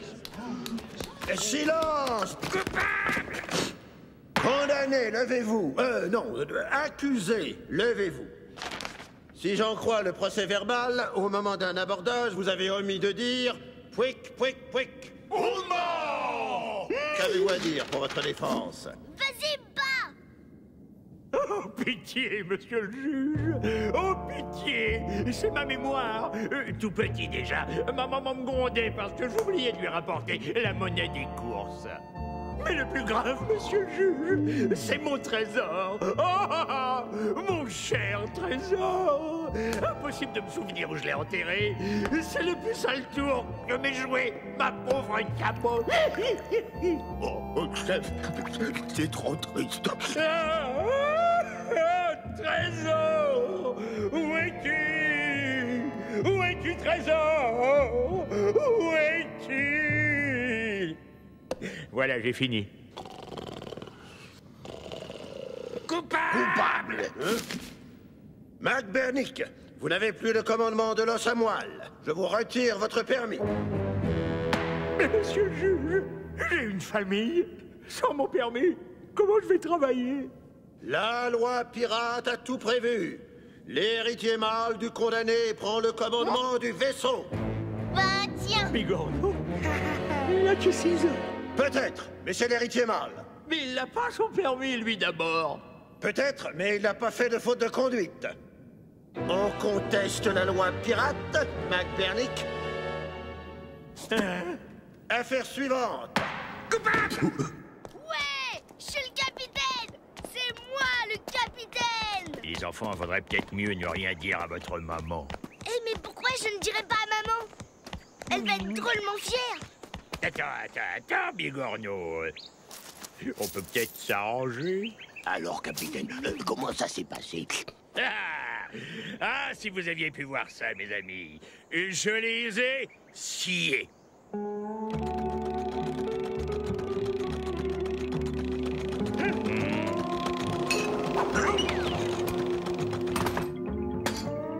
Silence! Coupable! Condamné, levez-vous. Non, accusé, levez-vous. Si j'en crois le procès verbal, au moment d'un abordage, vous avez omis de dire « Pouic, pouic, pouic ». Qu'avez-vous à dire pour votre défense? Vas-y, bats! Oh, pitié, monsieur le juge! Oh, pitié! C'est ma mémoire! Tout petit déjà, ma maman me grondait parce que j'oubliais de lui rapporter la monnaie des courses. Mais le plus grave, monsieur le juge, c'est mon trésor! Oh, mon cher trésor! Impossible de me souvenir où je l'ai enterré. C'est le plus sale tour que m'ait joué ma pauvre capote. Oh, c'est trop triste. Trésor! Où es-tu? Où es-tu, trésor? Où es-tu? Voilà, j'ai fini. Coupable! Mac Bernick, vous n'avez plus le commandement de l'os à moelle. Je vous retire votre permis. Mais monsieur le juge, j'ai une famille. Sans mon permis, comment je vais travailler? La loi pirate a tout prévu. L'héritier mâle du condamné prend le commandement du vaisseau. Bah tiens. Bigorneau, il a que 6 ans. Peut-être, mais c'est l'héritier mâle. Mais il n'a pas son permis, lui, d'abord. Peut-être, mais il n'a pas fait de faute de conduite. On conteste la loi pirate, Mac Bernick. Affaire suivante. Coupable! Ouais! Je suis le capitaine! C'est moi, le capitaine! Les enfants, faudrait peut-être mieux ne rien dire à votre maman. Eh, mais pourquoi je ne dirais pas à maman? Elle va être drôlement fière! Attends, Bigorneau. On peut peut-être s'arranger. Alors, capitaine, comment ça s'est passé? Ah, si vous aviez pu voir ça, mes amis. Je les ai sciés.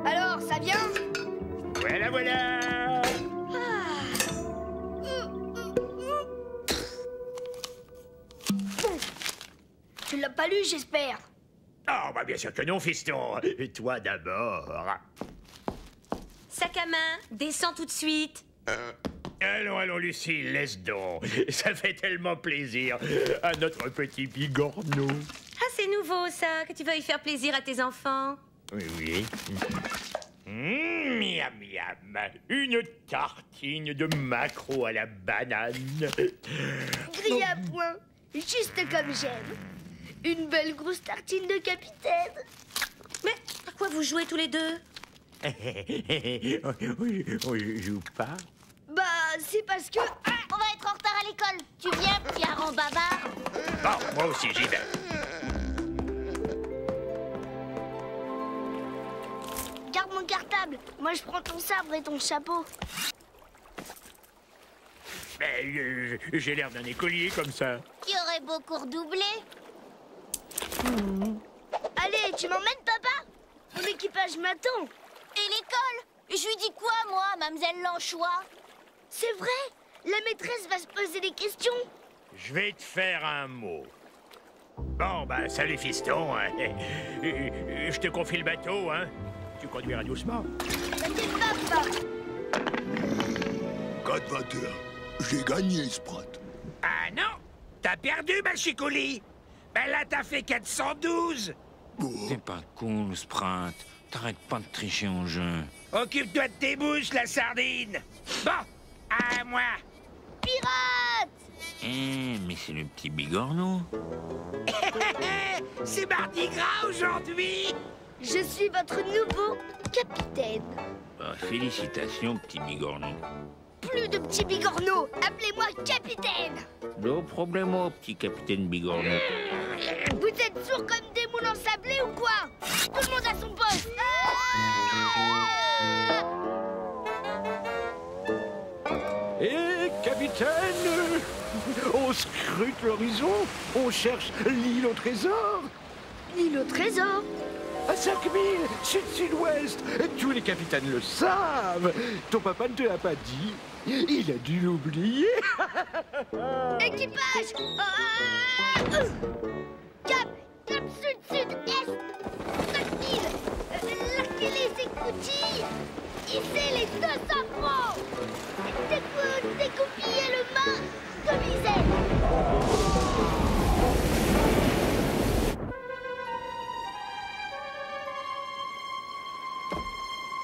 Alors, ça vient? Voilà. Tu l'as pas lu, j'espère. Oh, bah bien sûr que non, fiston. Et toi d'abord. Sac à main, descends tout de suite. Allons, Lucie, laisse donc. Ça fait tellement plaisir à notre petit Bigorneau. Ah, c'est nouveau, ça, que tu veuilles faire plaisir à tes enfants. Oui. Miam, miam. Une tartine de maquereau à la banane. Grillé à point, juste comme j'aime. Une belle grosse tartine de capitaine. Mais à quoi vous jouez tous les deux? On joue pas. Bah, c'est parce que... On va être en retard à l'école. Tu viens, petit hareng bavard? Bon, moi aussi, j'y vais. Garde mon cartable. Moi, je prends ton sabre et ton chapeau. Mais j'ai l'air d'un écolier comme ça. Qui aurait beaucoup redoublé? Allez, tu m'emmènes, papa? Mon équipage m'attend. Et l'école? Je lui dis quoi, moi, mademoiselle Lanchois? C'est vrai? La maîtresse va se poser des questions. Je vais te faire un mot. Bon, bah, salut, fiston. Je te confie le bateau, hein. Tu conduiras doucement. T'inquiète pas, papa. 4-21. J'ai gagné, Sprat. Ah non! T'as perdu, Machicoli! Ben là, t'as fait 412! T'es pas con, le Sprint. T'arrêtes pas de tricher en jeu. Occupe-toi de tes bouches, la sardine! Bon, à moi! Pirate! Mais c'est le petit Bigorneau. C'est Mardi Gras aujourd'hui! Je suis votre nouveau capitaine. Bah, félicitations, petit Bigorneau. Plus de petits bigorneaux, appelez-moi capitaine. No problemo, petit capitaine Bigorneau. Vous êtes sourds comme des moules ensablés ou quoi? Tout le monde à son poste. Capitaine, on scrute l'horizon, on cherche l'île au trésor. L'île au trésor? à 5000, sud-sud-ouest. Tous les capitaines le savent. Ton papa ne te l'a pas dit. Il a dû l'oublier. Équipage! Cap sud-sud-est! 5000! L'Achilles écoutille! Hissez les 200 francs! Découpillez le mât de misère!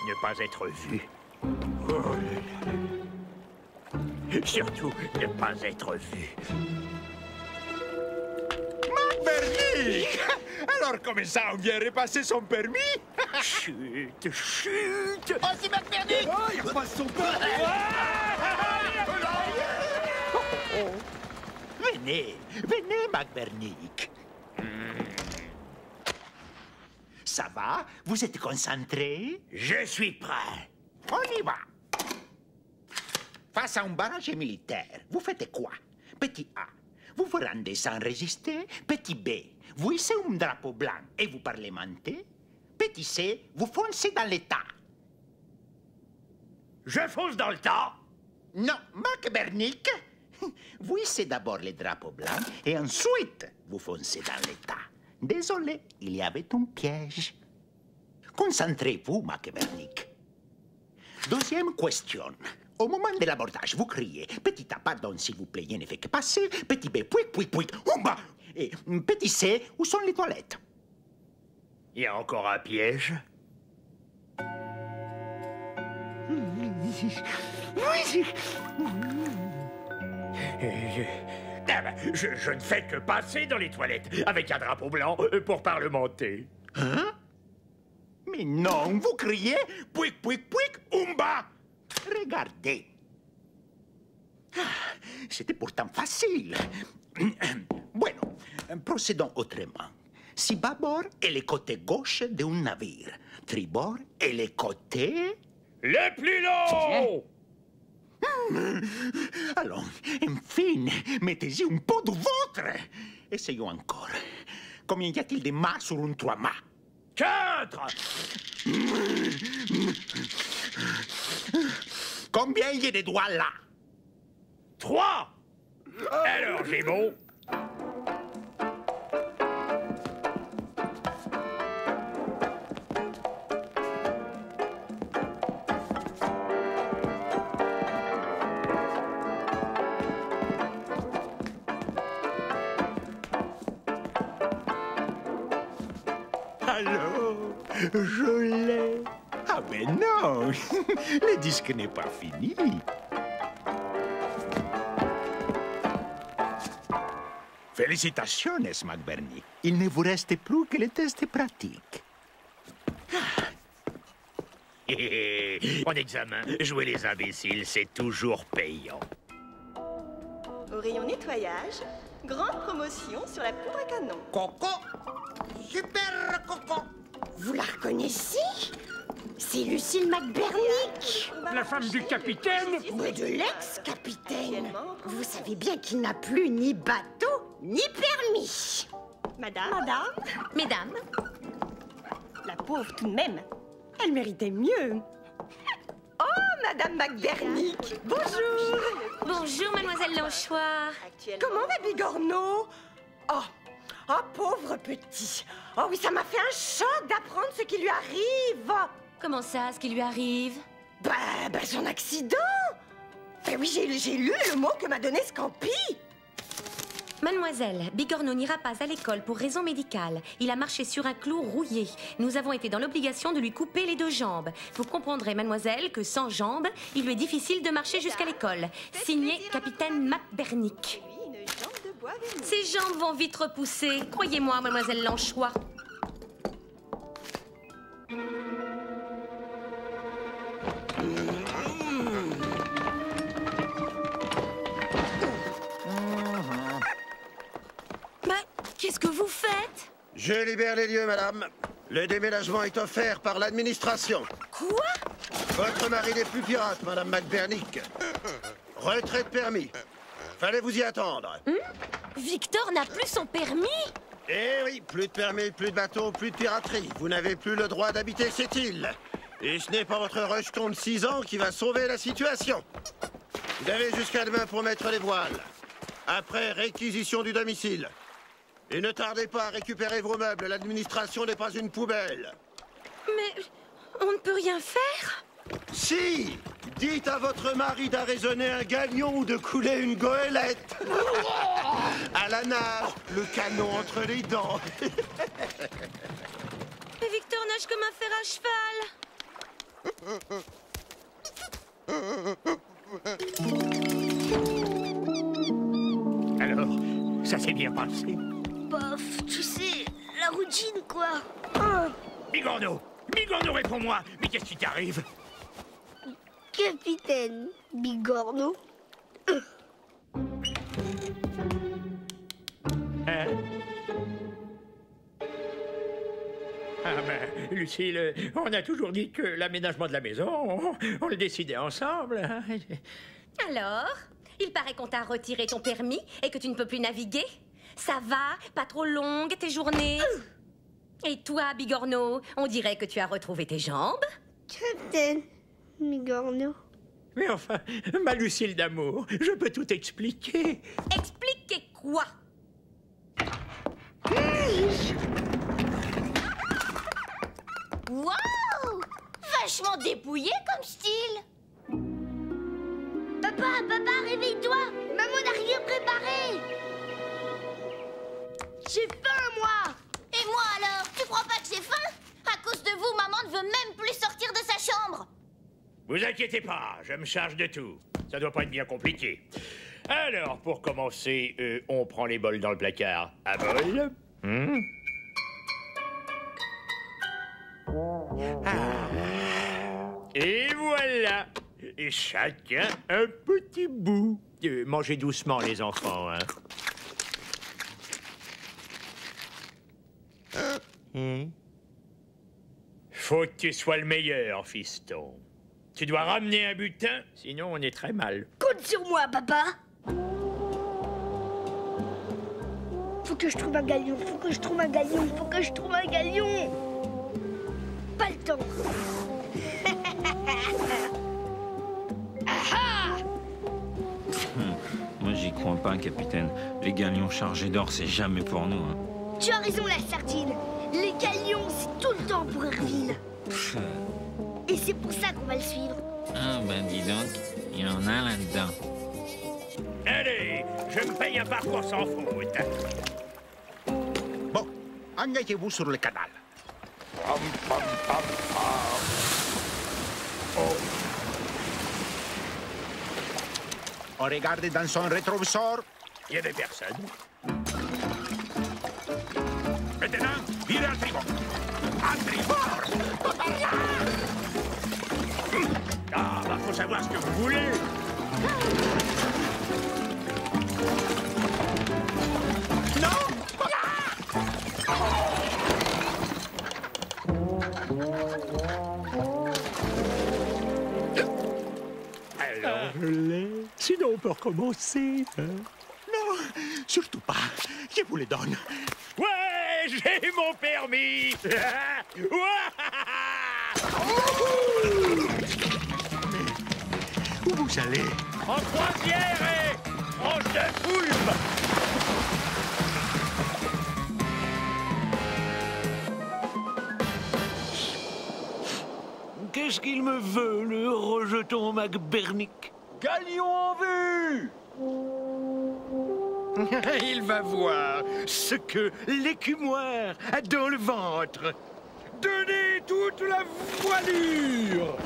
Ne pas être vu. Surtout, ne pas être vu. Bernick! Alors comment ça, on vient repasser son permis? Chut, chut! Oh, c'est McBernick! Oh, il repasse son permis! Venez, venez, McBernick. Ça va? Vous êtes concentré? Je suis prêt. On y va. Face à un barrage militaire, vous faites quoi? Petit A, vous vous rendez sans résister. Petit B, vous hissez un drapeau blanc et vous parlementez. Petit C, vous foncez dans les tas. Je fonce dans le tas? Non, McBernick. Vous hissez d'abord les drapeaux blancs et ensuite vous foncez dans les tas. Désolé, il y avait un piège. Concentrez-vous, McBernick. Deuxième question. Au moment de l'abordage, vous criez « Petit A, pardon, s'il vous plaît, il ne fait que passer. Petit B, pouic, pouic, pouic, oumba !» Et petit C, où sont les toilettes? Il y a encore un piège? Je ne fais que passer dans les toilettes avec un drapeau blanc pour parlementer. Hein? Mais non, vous criez « Pouic, pouic, pouic, oumba !» Regardez. C'était pourtant facile. Bueno, procédons autrement. Si bâbord est le côté gauche d'un navire, tribord est le côté... Le plus long! Allons, enfin, mettez-y un peu de vôtre. Essayons encore. Combien y a-t-il de mâts sur un 3 mâts? 4! Combien y a de doigts là? 3! Alors, j'ai bon. Alors, je l'ai. Ah mais non, le disque n'est pas fini. Félicitations, McBernick. Il ne vous reste plus que les tests pratiques. En examen, jouer les imbéciles, c'est toujours payant. Au rayon nettoyage, grande promotion sur la poudre à canon. Coco! Super Coco! Vous la reconnaissez? C'est Lucille McBernick! La femme du capitaine? Mais de l'ex-capitaine! Vous savez bien qu'il n'a plus ni bateau, ni permis! Madame? Mesdames, La pauvre tout de même. Elle méritait mieux. Oh, Madame McBernick! Bonjour! Bonjour, Mademoiselle Lanchois. Comment va Bigorneau? Oh, pauvre petit! Oh oui, ça m'a fait un choc d'apprendre ce qui lui arrive! Comment ça, ce qui lui arrive? Bah, son accident! Ben oui, j'ai lu le mot que m'a donné Scampi! Mademoiselle, Bigorneau n'ira pas à l'école pour raison médicale. Il a marché sur un clou rouillé. Nous avons été dans l'obligation de lui couper les 2 jambes. Vous comprendrez, mademoiselle, que sans jambes, il lui est difficile de marcher jusqu'à l'école. Signé Capitaine McBernick. Ses jambes vont vite repousser. Croyez-moi, mademoiselle Lanchois. Qu'est-ce que vous faites? Je libère les lieux, madame. Le déménagement est offert par l'administration. Quoi? Votre mari n'est plus pirate, madame McBernick. Retrait de permis. Fallait vous y attendre. Victor n'a plus son permis? Eh oui, plus de permis, plus de bateaux, plus de piraterie. Vous n'avez plus le droit d'habiter cette île. Et ce n'est pas votre rejeton de 6 ans qui va sauver la situation. Vous avez jusqu'à demain pour mettre les voiles. Après, réquisition du domicile. Et ne tardez pas à récupérer vos meubles. L'administration n'est pas une poubelle. Mais on ne peut rien faire. Si! Dites à votre mari d'arraisonner un galion ou de couler une goélette. À la nage, le canon entre les dents. Mais Victor nage comme un fer à cheval. Alors, ça s'est bien passé? Bof, tu sais, la routine, quoi. Bigorneau! Bigorneau, réponds-moi! Mais qu'est-ce qui t'arrive? Capitaine Bigorneau. Hein? Ah ben, Lucille, on a toujours dit que l'aménagement de la maison, on le décidait ensemble. Hein? Alors, il paraît qu'on t'a retiré ton permis et que tu ne peux plus naviguer. Ça va? Pas trop longue tes journées? Et toi, Bigorneau, on dirait que tu as retrouvé tes jambes? Capitaine Bigorneau. Mais enfin, ma Lucille d'amour, je peux tout expliquer. Expliquez quoi? Waouh! Vachement dépouillé comme style. Papa, réveille-toi. Maman n'a rien préparé. J'ai faim, moi. Et moi alors? Tu crois pas que j'ai faim? À cause de vous, maman ne veut même plus sortir de sa chambre. Vous inquiétez pas, je me charge de tout. Ça doit pas être bien compliqué. Alors, pour commencer, on prend les bols dans le placard. À bol. Et voilà. Et chacun un petit bout. Mangez doucement, les enfants, hein. Faut que tu sois le meilleur, fiston. Tu dois ramener un butin, sinon on est très mal. Compte sur moi, papa. Faut que je trouve un galion, faut que je trouve un galion, faut que je trouve un galion. Pas le temps. Moi, j'y crois pas, capitaine. Les galions chargés d'or, c'est jamais pour nous. Hein. Tu as raison, la sardine. Les galions, c'est tout le temps pour Herville. Et c'est pour ça qu'on va le suivre. Ah, ben dis donc, il y en a là-dedans. Allez, je me paye un parcours sans faute. Bon, engagez-vous sur le canal. On regarde dans son rétroviseur. Il n'y avait personne. Maintenant, virez à tribord. À tribord! Ah, bah, faut savoir ce que vous voulez. Non! Alors, je l'ai. Sinon, on peut recommencer. Hein? Non, surtout pas. Je vous le donne. Ouais, j'ai mon permis. Où vous allez? En croisière et branche de poulpe. Qu'est-ce qu'il me veut, le rejeton McBernick? Galion en vue! Il va voir ce que l'écumoire a dans le ventre. Donnez toute la voilure!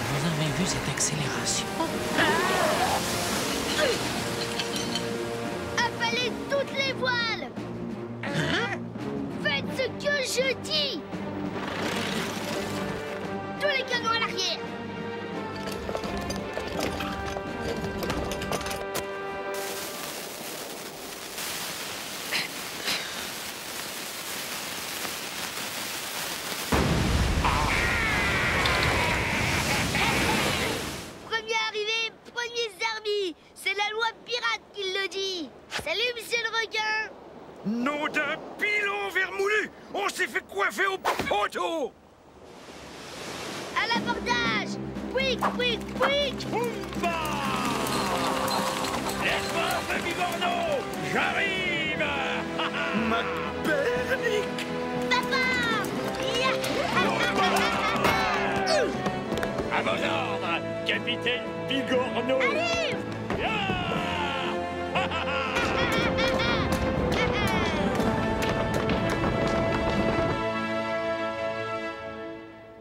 Vous avez vu cette accélération? Affalez toutes les voiles. Faites ce que je dis. Tous les canons à l'arrière. Premier arrivé, premier servi. C'est la loi pirate qui le d'un pilon vermoulu! On s'est fait coiffer au poteau! À l'abordage! Quick, quick, quick! Laisse-moi un peu, Bigorneau! J'arrive! McBurnick! Papa! À vos ordres, capitaine Bigorneau! Allez!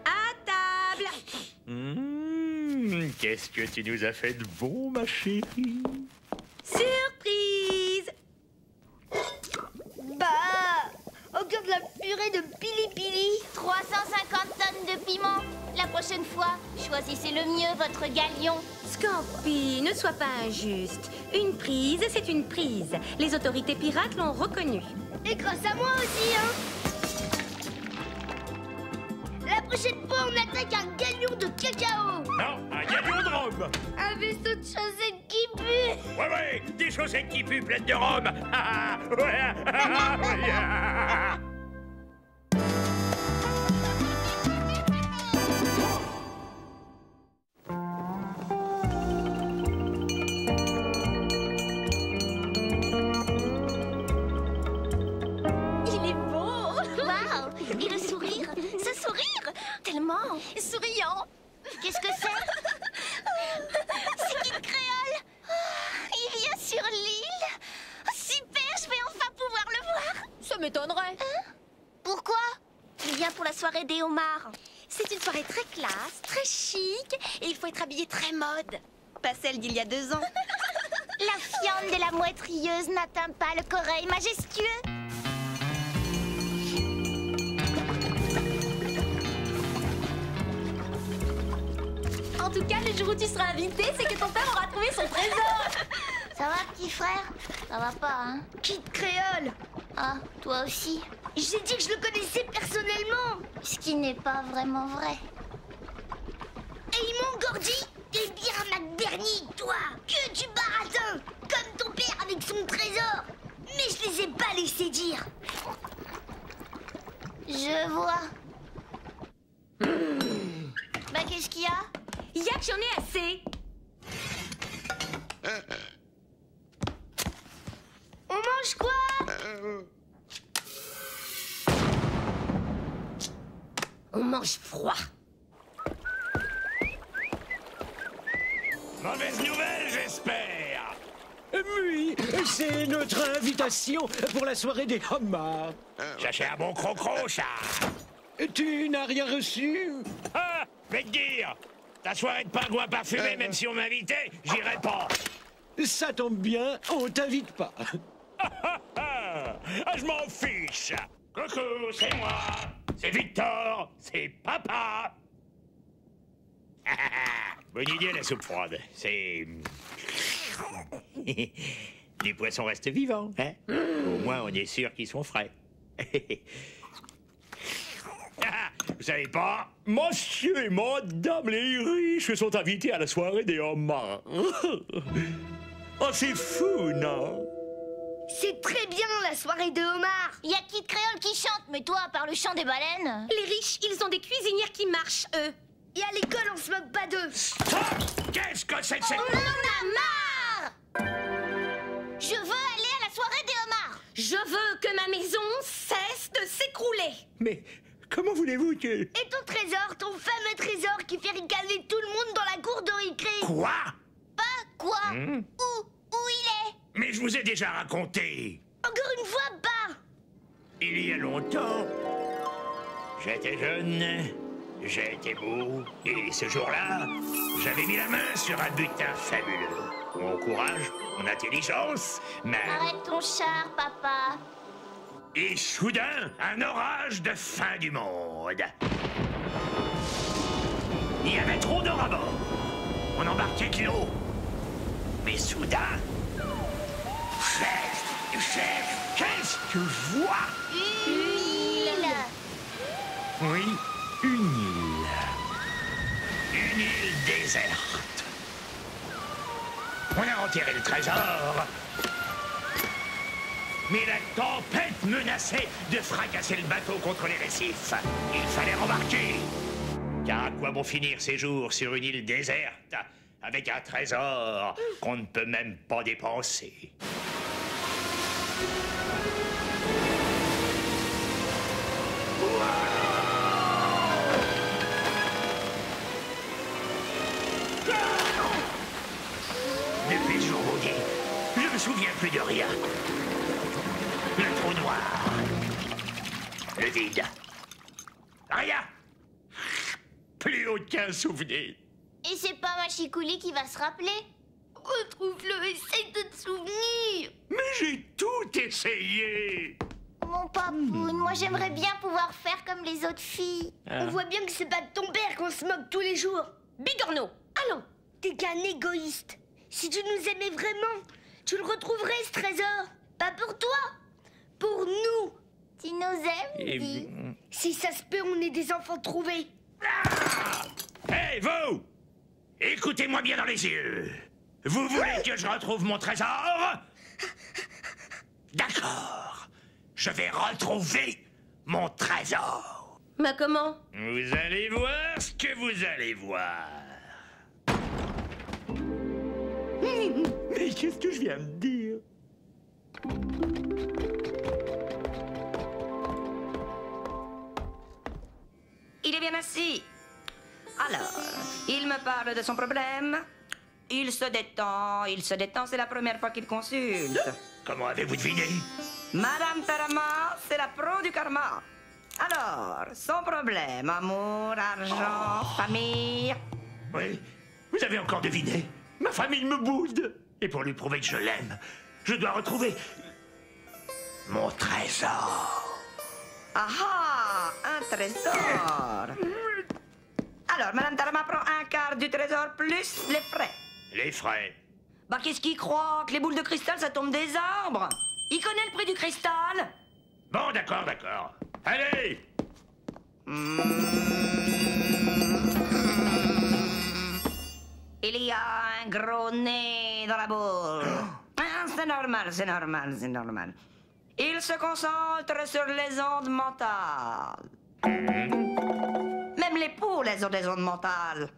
À table! Qu'est-ce que tu nous as fait de bon, ma chérie? Surprise! Bah! Au cœur de la purée de pili-pili! 350 tonnes de piment. La prochaine fois, choisissez le mieux votre galion. Scampi, ne sois pas injuste. Une prise, c'est une prise. Les autorités pirates l'ont reconnu. Et grâce à moi aussi, hein! La prochaine fois, on attaque un galion de cacao! Non, un galion de rhum! Un vaisseau de chaussettes qui pue! Ouais, des chaussettes qui puent pleines de rhum! Ouais. Il est beau! Waouh! Et le sourire! Ce sourire! Tellement! Souriant! Qu'est-ce que c'est? C'est Kid Créole! Il vient sur l'île! Super! Je vais enfin pouvoir le voir! Ça m'étonnerait. Pourquoi? Il vient pour la soirée des homards. C'est une soirée très classe, très chic, et il faut être habillé très mode. Pas celle d'il y a 2 ans. La fiente de la mouette rieuse n'atteint pas le corail majestueux. En tout cas, le jour où tu seras invité, c'est que ton père aura trouvé son trésor. Ça va, petit frère? Ça va pas, hein? Kid Créole! Ah, toi aussi? J'ai dit que je le connaissais personnellement! Ce qui n'est pas vraiment vrai. Et ils m'ont encore dit: t'es bien McBurnick, toi! Que du baratin! Comme ton père avec son trésor! Mais je les ai pas laissés dire! Je vois. Bah, qu'est-ce qu'il y a? Yak, j'en ai assez! On mange quoi? On mange froid! Mauvaise nouvelle, j'espère! Oui, c'est notre invitation pour la soirée des homards. Cherchez un bon crocro, ça! Tu n'as rien reçu? Ah! Mais te dire! Ta soirée de pingouin parfumé, même si on m'invitait, j'irai pas! Ça tombe bien, on t'invite pas. Ah, je m'en fiche! Coucou, c'est moi! C'est Victor! C'est papa! Bonne idée, la soupe froide. C'est... Les poissons restent vivants, hein? Au moins, on est sûr qu'ils sont frais. Vous savez pas, monsieur et madame les riches sont invités à la soirée des homards. Oh, c'est fou, non? C'est très bien la soirée de homard! Il y a Kid Créole qui chante, mais toi, à part le chant des baleines... Les riches, ils ont des cuisinières qui marchent, eux. Et à l'école, on se moque pas d'eux! Stop! Qu'est-ce que c'est que cette... On en a marre! Je veux aller à la soirée des homards! Je veux que ma maison cesse de s'écrouler. Mais comment voulez-vous que... Et ton trésor, ton fameux trésor qui fait ricaner tout le monde dans la cour de récré! Quoi? Pas quoi? Où il est? Mais je vous ai déjà raconté. Encore une fois, bah! Il y a longtemps, j'étais jeune, j'étais beau, et ce jour-là, j'avais mis la main sur un butin fabuleux. Mon courage, mon intelligence, Arrête ton char, papa. Et soudain, un orage de fin du monde. Il y avait trop d'or à bord. On embarquait Kilo. Mais soudain... Chef, qu'est-ce que je vois? Une île. Oui, une île. Une île déserte. On a enterré le trésor. mais la tempête menaçait de fracasser le bateau contre les récifs. Il fallait rembarquer. Car à quoi bon finir ses jours sur une île déserte avec un trésor qu'on ne peut même pas dépenser? Depuis le jour mouillé, je me souviens plus de rien. Le trou noir. Le vide. Rien. Plus aucun souvenir. Et c'est pas Machikouli qui va se rappeler? Retrouve-le, essaye de te souvenir. Mais j'ai tout essayé. Mon papoune, moi j'aimerais bien pouvoir faire comme les autres filles. Ah. On voit bien que c'est pas de ton père qu'on se moque tous les jours. Bigorneau, allons. T'es qu'un égoïste. Si tu nous aimais vraiment, tu le retrouverais, ce trésor. Pas pour toi, pour nous. Tu nous aimes, dis. Si ça se peut, on est des enfants trouvés. Hé, vous! Écoutez-moi bien dans les yeux. Vous voulez que je retrouve mon trésor? D'accord. Je vais retrouver mon trésor. Bah comment? Vous allez voir ce que vous allez voir. Mais qu'est-ce que je viens de dire? Il est bien assis. Alors, il me parle de son problème. Il se détend, c'est la première fois qu'il consulte. Comment avez-vous deviné? Madame Tarama, c'est la pro du karma. Alors, son problème, amour, argent, famille... Oui, vous avez encore deviné. Ma famille me boude. Et pour lui prouver que je l'aime, je dois retrouver mon trésor. Ah ah, un trésor. Alors, Madame Tarama prend un quart du trésor plus les frais. Les frais? Bah, qu'est-ce qu'il croit? Que les boules de cristal, ça tombe des arbres? Il connaît le prix du cristal? Bon, d'accord, d'accord. Allez! Il y a un gros nez dans la boule. Ah, c'est normal, c'est normal, c'est normal. Il se concentre sur les ondes mentales. Même les poules, elles ont des ondes mentales.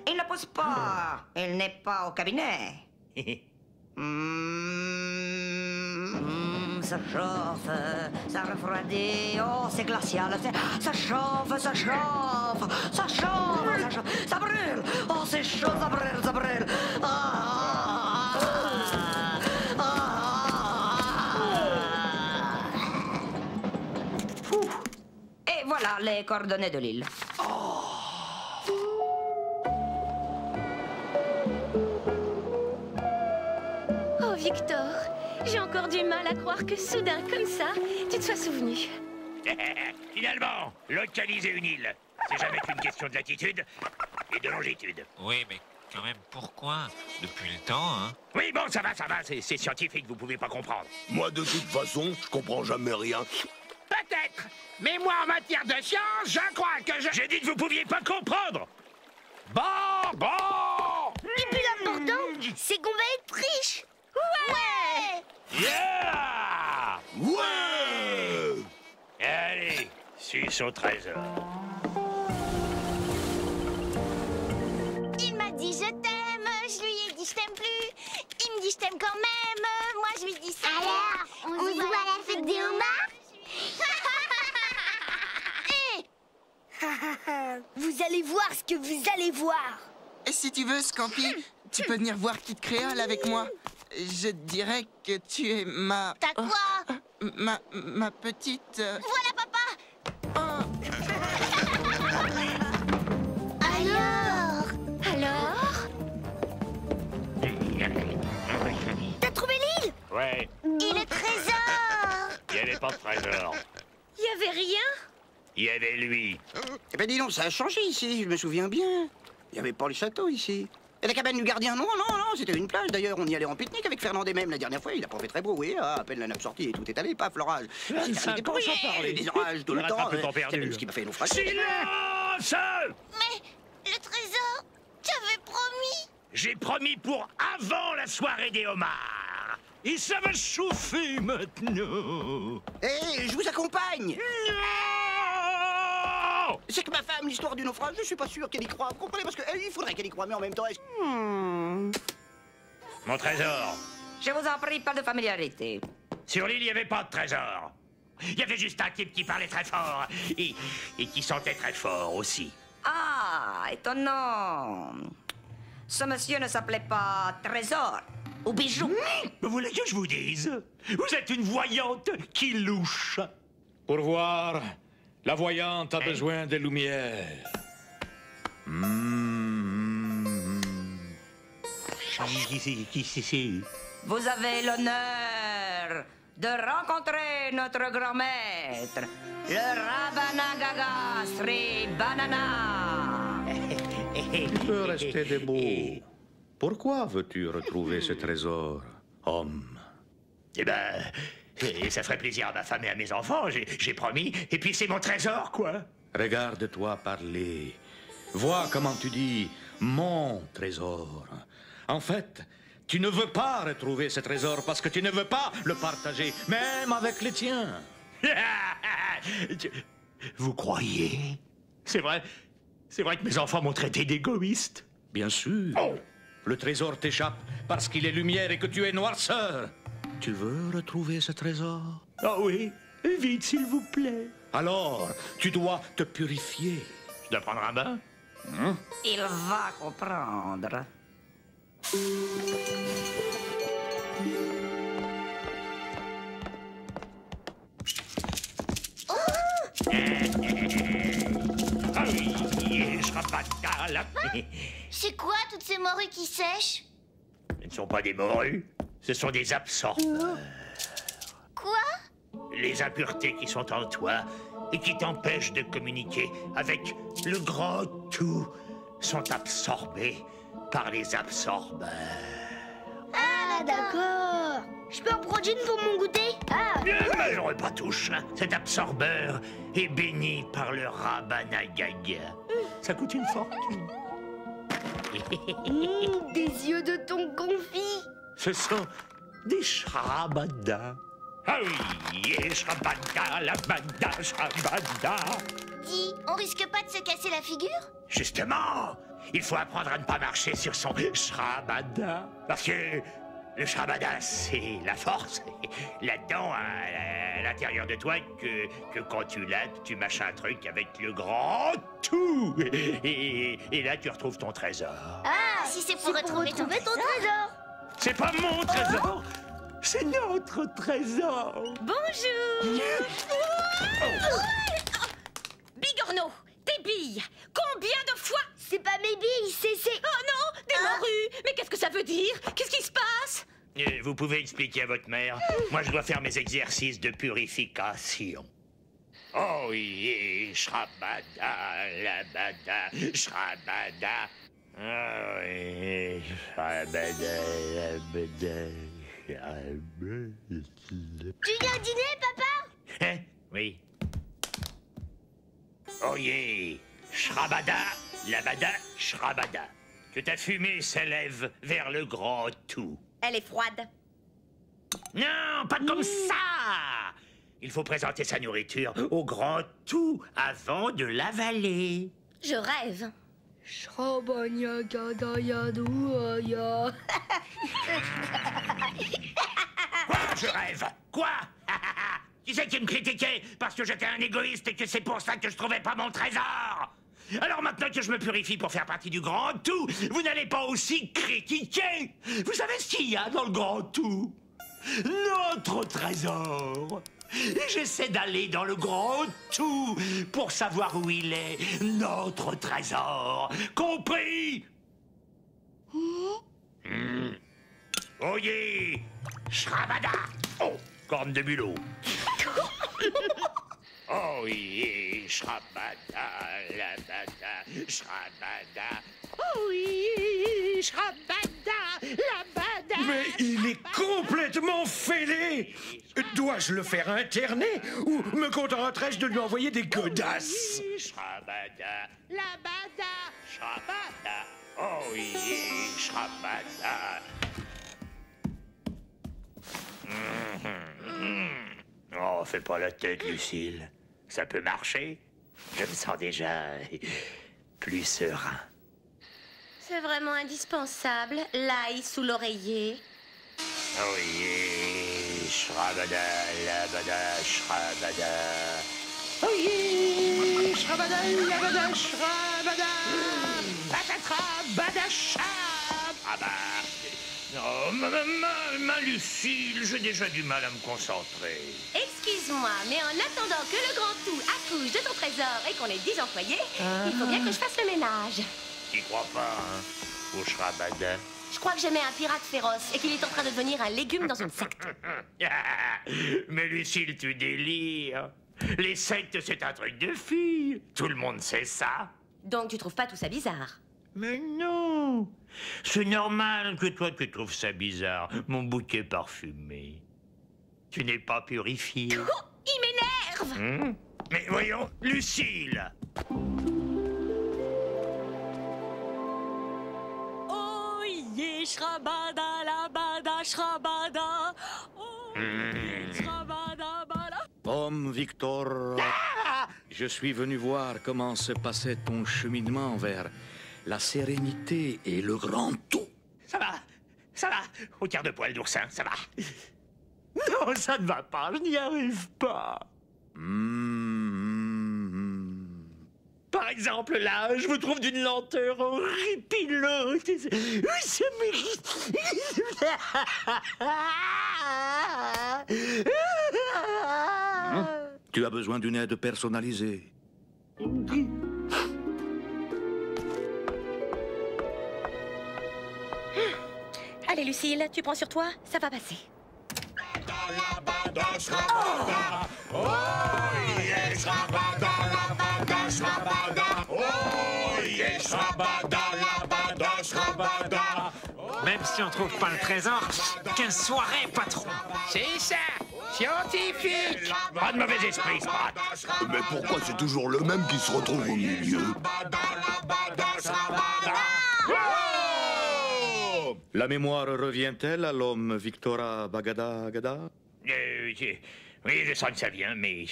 Il ne pousse pas. Il n'est pas au cabinet. Ça chauffe, ça refroidit. Oh, c'est glacial. Ça chauffe, ça chauffe. Ça chauffe, ça chauffe. Ça brûle. Oh, c'est chaud, ça brûle, ça brûle. Et voilà les coordonnées de l'île. Oh, Victor, j'ai encore du mal à croire que soudain, comme ça, tu te sois souvenu. Finalement, localiser une île, c'est jamais qu'une question de latitude et de longitude. Oui, mais quand même, pourquoi? Depuis le temps, hein? Oui, bon, ça va, c'est scientifique, vous pouvez pas comprendre. Moi, de toute façon, je comprends jamais rien. Peut-être, mais moi, en matière de science, je crois que je... J'ai dit que vous pouviez pas comprendre. Bon. Et puis l'important, c'est qu'on va être riches. Ouais. Yeah! Ouais! Allez, suce au trésor. Il m'a dit je t'aime, je lui ai dit je t'aime plus. Il me dit je t'aime quand même, moi je lui dis ça. Alors, on se voit à la fête des homards? Vous allez voir ce que vous allez voir. Et si tu veux, Scampi, tu peux venir voir Kid Créole avec moi. Je dirais que tu es ma... T'as quoi? Ma petite... Voilà, papa. Alors? T'as trouvé l'île? Ouais, Et le trésor? il y avait pas de trésor. Il y avait rien? Il y avait lui. Eh ben dis donc, ça a changé ici, je me souviens bien. Il n'y avait pas le château ici. Et la cabane du gardien, non, c'était une plage. D'ailleurs, on y allait en pique-nique avec Fernand et même la dernière fois. Il a pas fait très beau, oui. À peine la nappe sortie et tout est allé, paf, l'orage. Ça Des pas sans parler, des orages tout le temps. rattrape le temps perdu. C'est même ce qui m'a fait naufrager. Silence! Mais le trésor, tu avais promis. J'ai promis pour avant la soirée des homards. Et ça va chauffer maintenant. Hé, je vous accompagne. Non! C'est que ma femme, l'histoire du naufrage, je suis pas sûr qu'elle y croit. Vous comprenez? Parce qu'il faudrait qu'elle y croie, mais en même temps... Mon trésor. Je vous en prie, pas de familiarité. Sur l'île, il n'y avait pas de trésor. Il y avait juste un type qui parlait très fort et qui sentait très fort aussi. Ah, étonnant. Ce monsieur ne s'appelait pas Trésor ou Bijou. Vous voulez que je vous dise? Vous êtes une voyante qui louche. Pour voir, la voyante a besoin de lumière. Vous avez l'honneur de rencontrer notre grand maître, le Rabanagaga Sri Banana. Tu peux rester debout. Pourquoi veux-tu retrouver ce trésor, homme? Eh ben, ça ferait plaisir à ma femme et à mes enfants, j'ai promis. Et puis c'est mon trésor, quoi. Regarde-toi parler. Vois comment tu dis « mon trésor ». En fait, tu ne veux pas retrouver ce trésor parce que tu ne veux pas le partager, même avec les tiens. Vous croyez? C'est vrai que mes enfants m'ont traité d'égoïste. Bien sûr. Le trésor t'échappe parce qu'il est lumière et que tu es noirceur. Tu veux retrouver ce trésor? Ah oui, vite s'il vous plaît. Alors, tu dois te purifier. Je dois prendre un bain? Il va comprendre. Ah oui, je rabata là. C'est quoi toutes ces morues qui sèchent? Ce ne sont pas des morues, ce sont des absorbeurs. Quoi? Les impuretés qui sont en toi et qui t'empêchent de communiquer avec le grand tout sont absorbées par les absorbeurs. Ah, d'accord. Je peux en prendre une pour mon goûter? Ah. Malheureux pas touche. Cet absorbeur est béni par le Rabanagaga. Ça coûte une fortune. Des yeux de thon confit. Ce sont des shrabadas. Ah oui, et shrabada, labada, shrabada. Dis, on risque pas de se casser la figure? Justement, il faut apprendre à ne pas marcher sur son shrabada. Parce que le shrabada, c'est la force. Là-dedans, à l'intérieur de toi, que quand tu l'as, tu mâches un truc avec le grand tout. Et là, tu retrouves ton trésor. Ah, si c'est pour retrouver ton trésor. C'est pas mon trésor, c'est notre trésor. Bonjour. Bigorneau, tes billes. Combien de fois? C'est pas mes billes, c'est... Oh non, des morues. Mais qu'est-ce que ça veut dire? Qu'est-ce qui se passe? Vous pouvez expliquer à votre mère. Moi, je dois faire mes exercices de purification. Oh oui, shrabada, labada, shrabada. Oh oui, shrabada, labada, shrabada. Tu viens dîner, papa? Hein? Oui. Oh yeah, shrabada, labada, shrabada. Que ta fumée s'élève vers le grand tout. Elle est froide. Non, pas comme ça. Il faut présenter sa nourriture au grand tout avant de l'avaler. Je rêve. Quoi, je rêve? Quoi? Qui c'est qui me critiquait parce que j'étais un égoïste et que c'est pour ça que je trouvais pas mon trésor? Alors maintenant que je me purifie pour faire partie du grand tout, vous n'allez pas aussi critiquer. Vous savez ce qu'il y a dans le grand tout? Notre trésor. Et j'essaie d'aller dans le grand tout pour savoir où il est, notre trésor. Compris? Oh yeah! Shrabada! Oh, corne de bulot. Oh yeah! Shrabada, labada, shrabada. Oh oui, shrabada, labada. Mais il est complètement fêlé. Dois-je le faire interner ou me contenterai-je de lui envoyer des godasses? Shrabada, labada, shrabada. Oh oui, Shrabada. Oh, fais pas la tête, Lucille. Ça peut marcher. Je me sens déjà plus serein. C'est vraiment indispensable, l'ail sous l'oreiller. Oh oui, Shrabada, labada, Shrabada. Oh oui, Shrabada, labada, Shrabada. Patatra, bada, Shrabada. Oh, ma Lucille, j'ai déjà du mal à me concentrer. Excuse-moi, mais en attendant que le grand tout accouche de ton trésor et qu'on ait 10 employés, il faut bien que je fasse le ménage. T'y crois pas, hein, au Shrabada? Je crois que j'aimais un pirate féroce et qu'il est en train de devenir un légume dans une secte. Mais Lucille, tu délires. Les sectes, c'est un truc de filles. Tout le monde sait ça. Donc tu trouves pas tout ça bizarre? Mais non. C'est normal que toi, tu trouves ça bizarre, mon bouquet parfumé. Tu n'es pas purifié. Il m'énerve. Mais voyons, Lucille. Oh yeah, Shrabada, labada, Shrabada. Oh yeah, Shrabada, bada. Homme Victor, je suis venu voir comment se passait ton cheminement vers la sérénité et le grand tout. Ça va, au quart de poil d'oursin, ça va. Non, ça ne va pas, je n'y arrive pas. Par exemple, là, je vous trouve d'une lenteur horripilante. Ça mérite. Tu as besoin d'une aide personnalisée. Allez, Lucille, tu prends sur toi, ça va passer. Même si on trouve pas le trésor, 15 soirées, patron. C'est ça, scientifique. Pas de mauvais esprit, Sprat. Mais pourquoi c'est toujours le même qui se retrouve au milieu? La mémoire revient-elle à l'homme Victora Bagada Gada? Oui, je sens que ça vient, mais...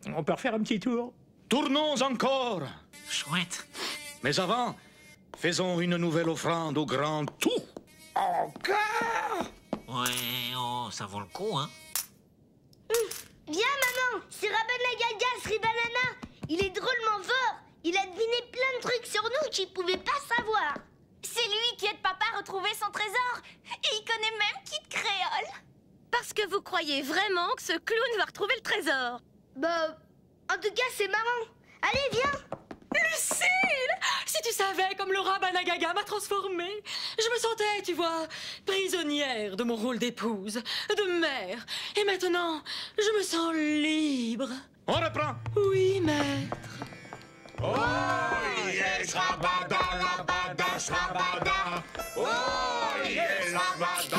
on peut refaire un petit tour? Tournons encore! Chouette. Mais avant, faisons une nouvelle offrande au grand tout. Encore? Ouais, oh, ça vaut le coup, hein. Viens, maman, c'est Rabanagaga Sribanana. Il est drôlement fort. Il a deviné plein de trucs sur nous qu'il pouvait pas savoir. C'est lui qui aide papa à retrouver son trésor. Et il connaît même Kid Créole. Parce que vous croyez vraiment que ce clown va retrouver le trésor? Bah, en tout cas, c'est marrant. Allez, viens. Lucille! Si tu savais comme le Rabanagaga m'a transformée. Je me sentais, tu vois, prisonnière de mon rôle d'épouse, de mère. Et maintenant, je me sens libre. On reprend. Oui, maître. Oh, yeah, Shrabada, labada, Shrabada. Oh, yeah, Shrabada.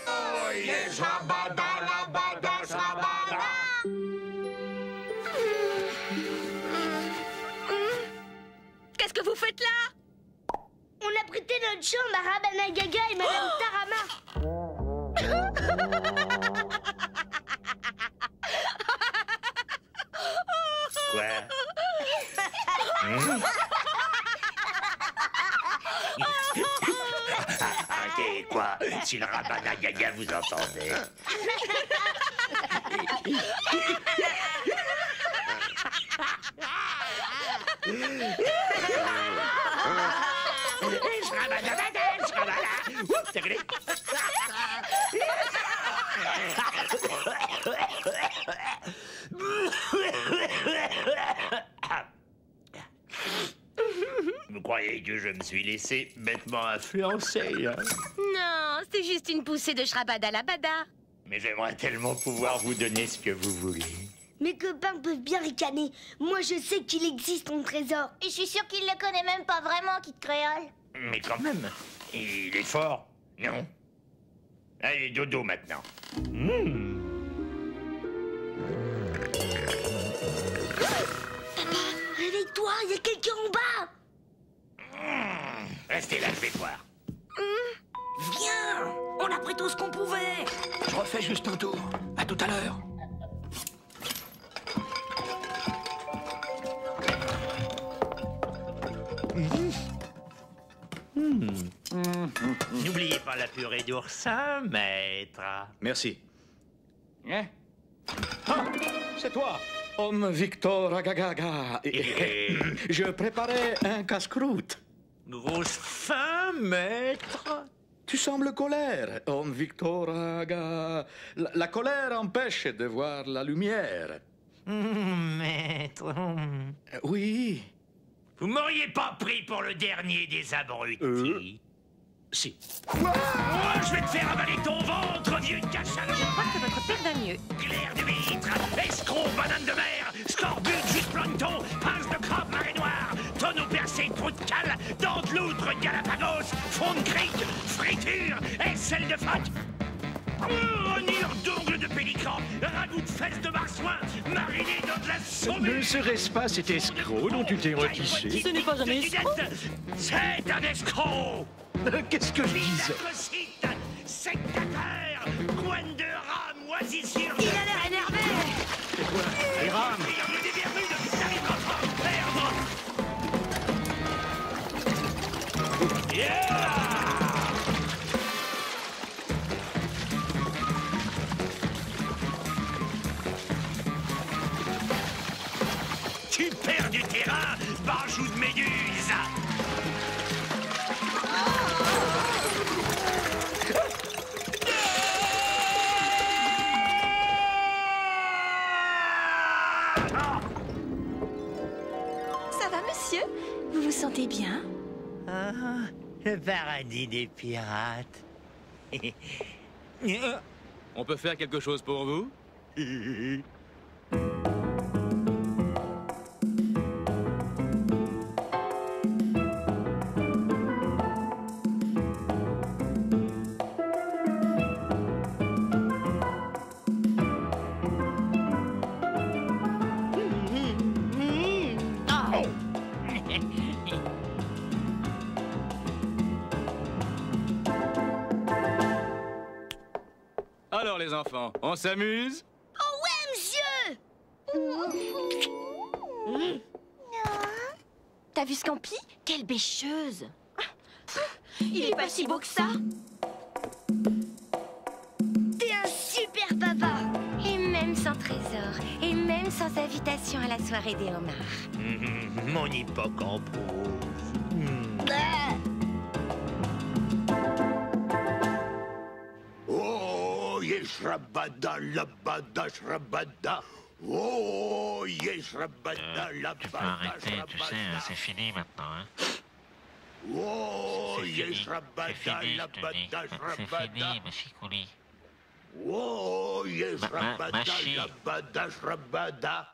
Oh, yeah, Shrabada, labada, Shrabada. Qu'est-ce que vous faites là? On a prêté notre chambre à Rabanagaga et Madame Tarama. Quoi? Ok, quoi? Si le Rabanagaga vous entendait. Vous croyez que je me suis laissé bêtement influencer, hein? Non, c'est juste une poussée de Shrabada-labada. Mais j'aimerais tellement pouvoir vous donner ce que vous voulez. Mes copains peuvent bien ricaner. Moi, je sais qu'il existe ton trésor. Et je suis sûre qu'il le connaît même pas vraiment, Kid Créole. Mais quand même, il est fort, non? Allez, dodo maintenant. Papa, réveille Ouvre-toi, il y a quelqu'un en bas. Restez là, je vais voir. Viens! On a pris tout ce qu'on pouvait! Je refais juste un tour. À tout à l'heure. N'oubliez pas la purée d'oursin, maître. Merci. Hein? Ah, c'est toi, homme Victor Agagaga. Je préparais un casse-croûte. Grosse faim, maître. Tu sembles colère, homme Victor Aga. La colère empêche de voir la lumière. Maître. Oui. Vous m'auriez pas pris pour le dernier des abrutis. Si. Oh, je vais te faire avaler ton ventre, vieux cachalot. Je crois que votre père va mieux. Clair de vitre, escroc, banane de mer, scorbut, jus de plancton, pince de crabe, marée noire, tonneau percé, trou de cale, dents de loutre, Galapagos, fond de crique, friture, aisselle de flotte. Onire d'ongles de pélican, ragoût de fesses de marsouin, mariné dans de la saumure. Ne serait-ce pas cet escroc dont tu t'es retissé? Ce n'est pas un escroc. C'est un escroc. Qu'est-ce que je disais? Sectateur, coin de rame, moisissure. Il a l'air énervé. C'est quoi? Les rames? Tu perds du terrain, barjou de méduse. Ça va, monsieur? Vous vous sentez bien? Ah, le paradis des pirates. On peut faire quelque chose pour vous? Alors les enfants, on s'amuse? Oh ouais, monsieur. T'as vu Scampi? Quelle bêcheuse! Il est pas si beau que ça! T'es un super papa. Et même sans trésor, et même sans invitation à la soirée des homards. Mon hippocampe. Oh, yeshrabada, labada, shrabada. Oh, yeshrabada, Tu peux labada, arrêter, tu sais, c'est fini maintenant, hein. Oh, C'est fini, yeshrabada, je te dis. labada, C'est shrabada. fini, ma chicoulie. Oh, yeshrabada, Machi. labada, shrabada.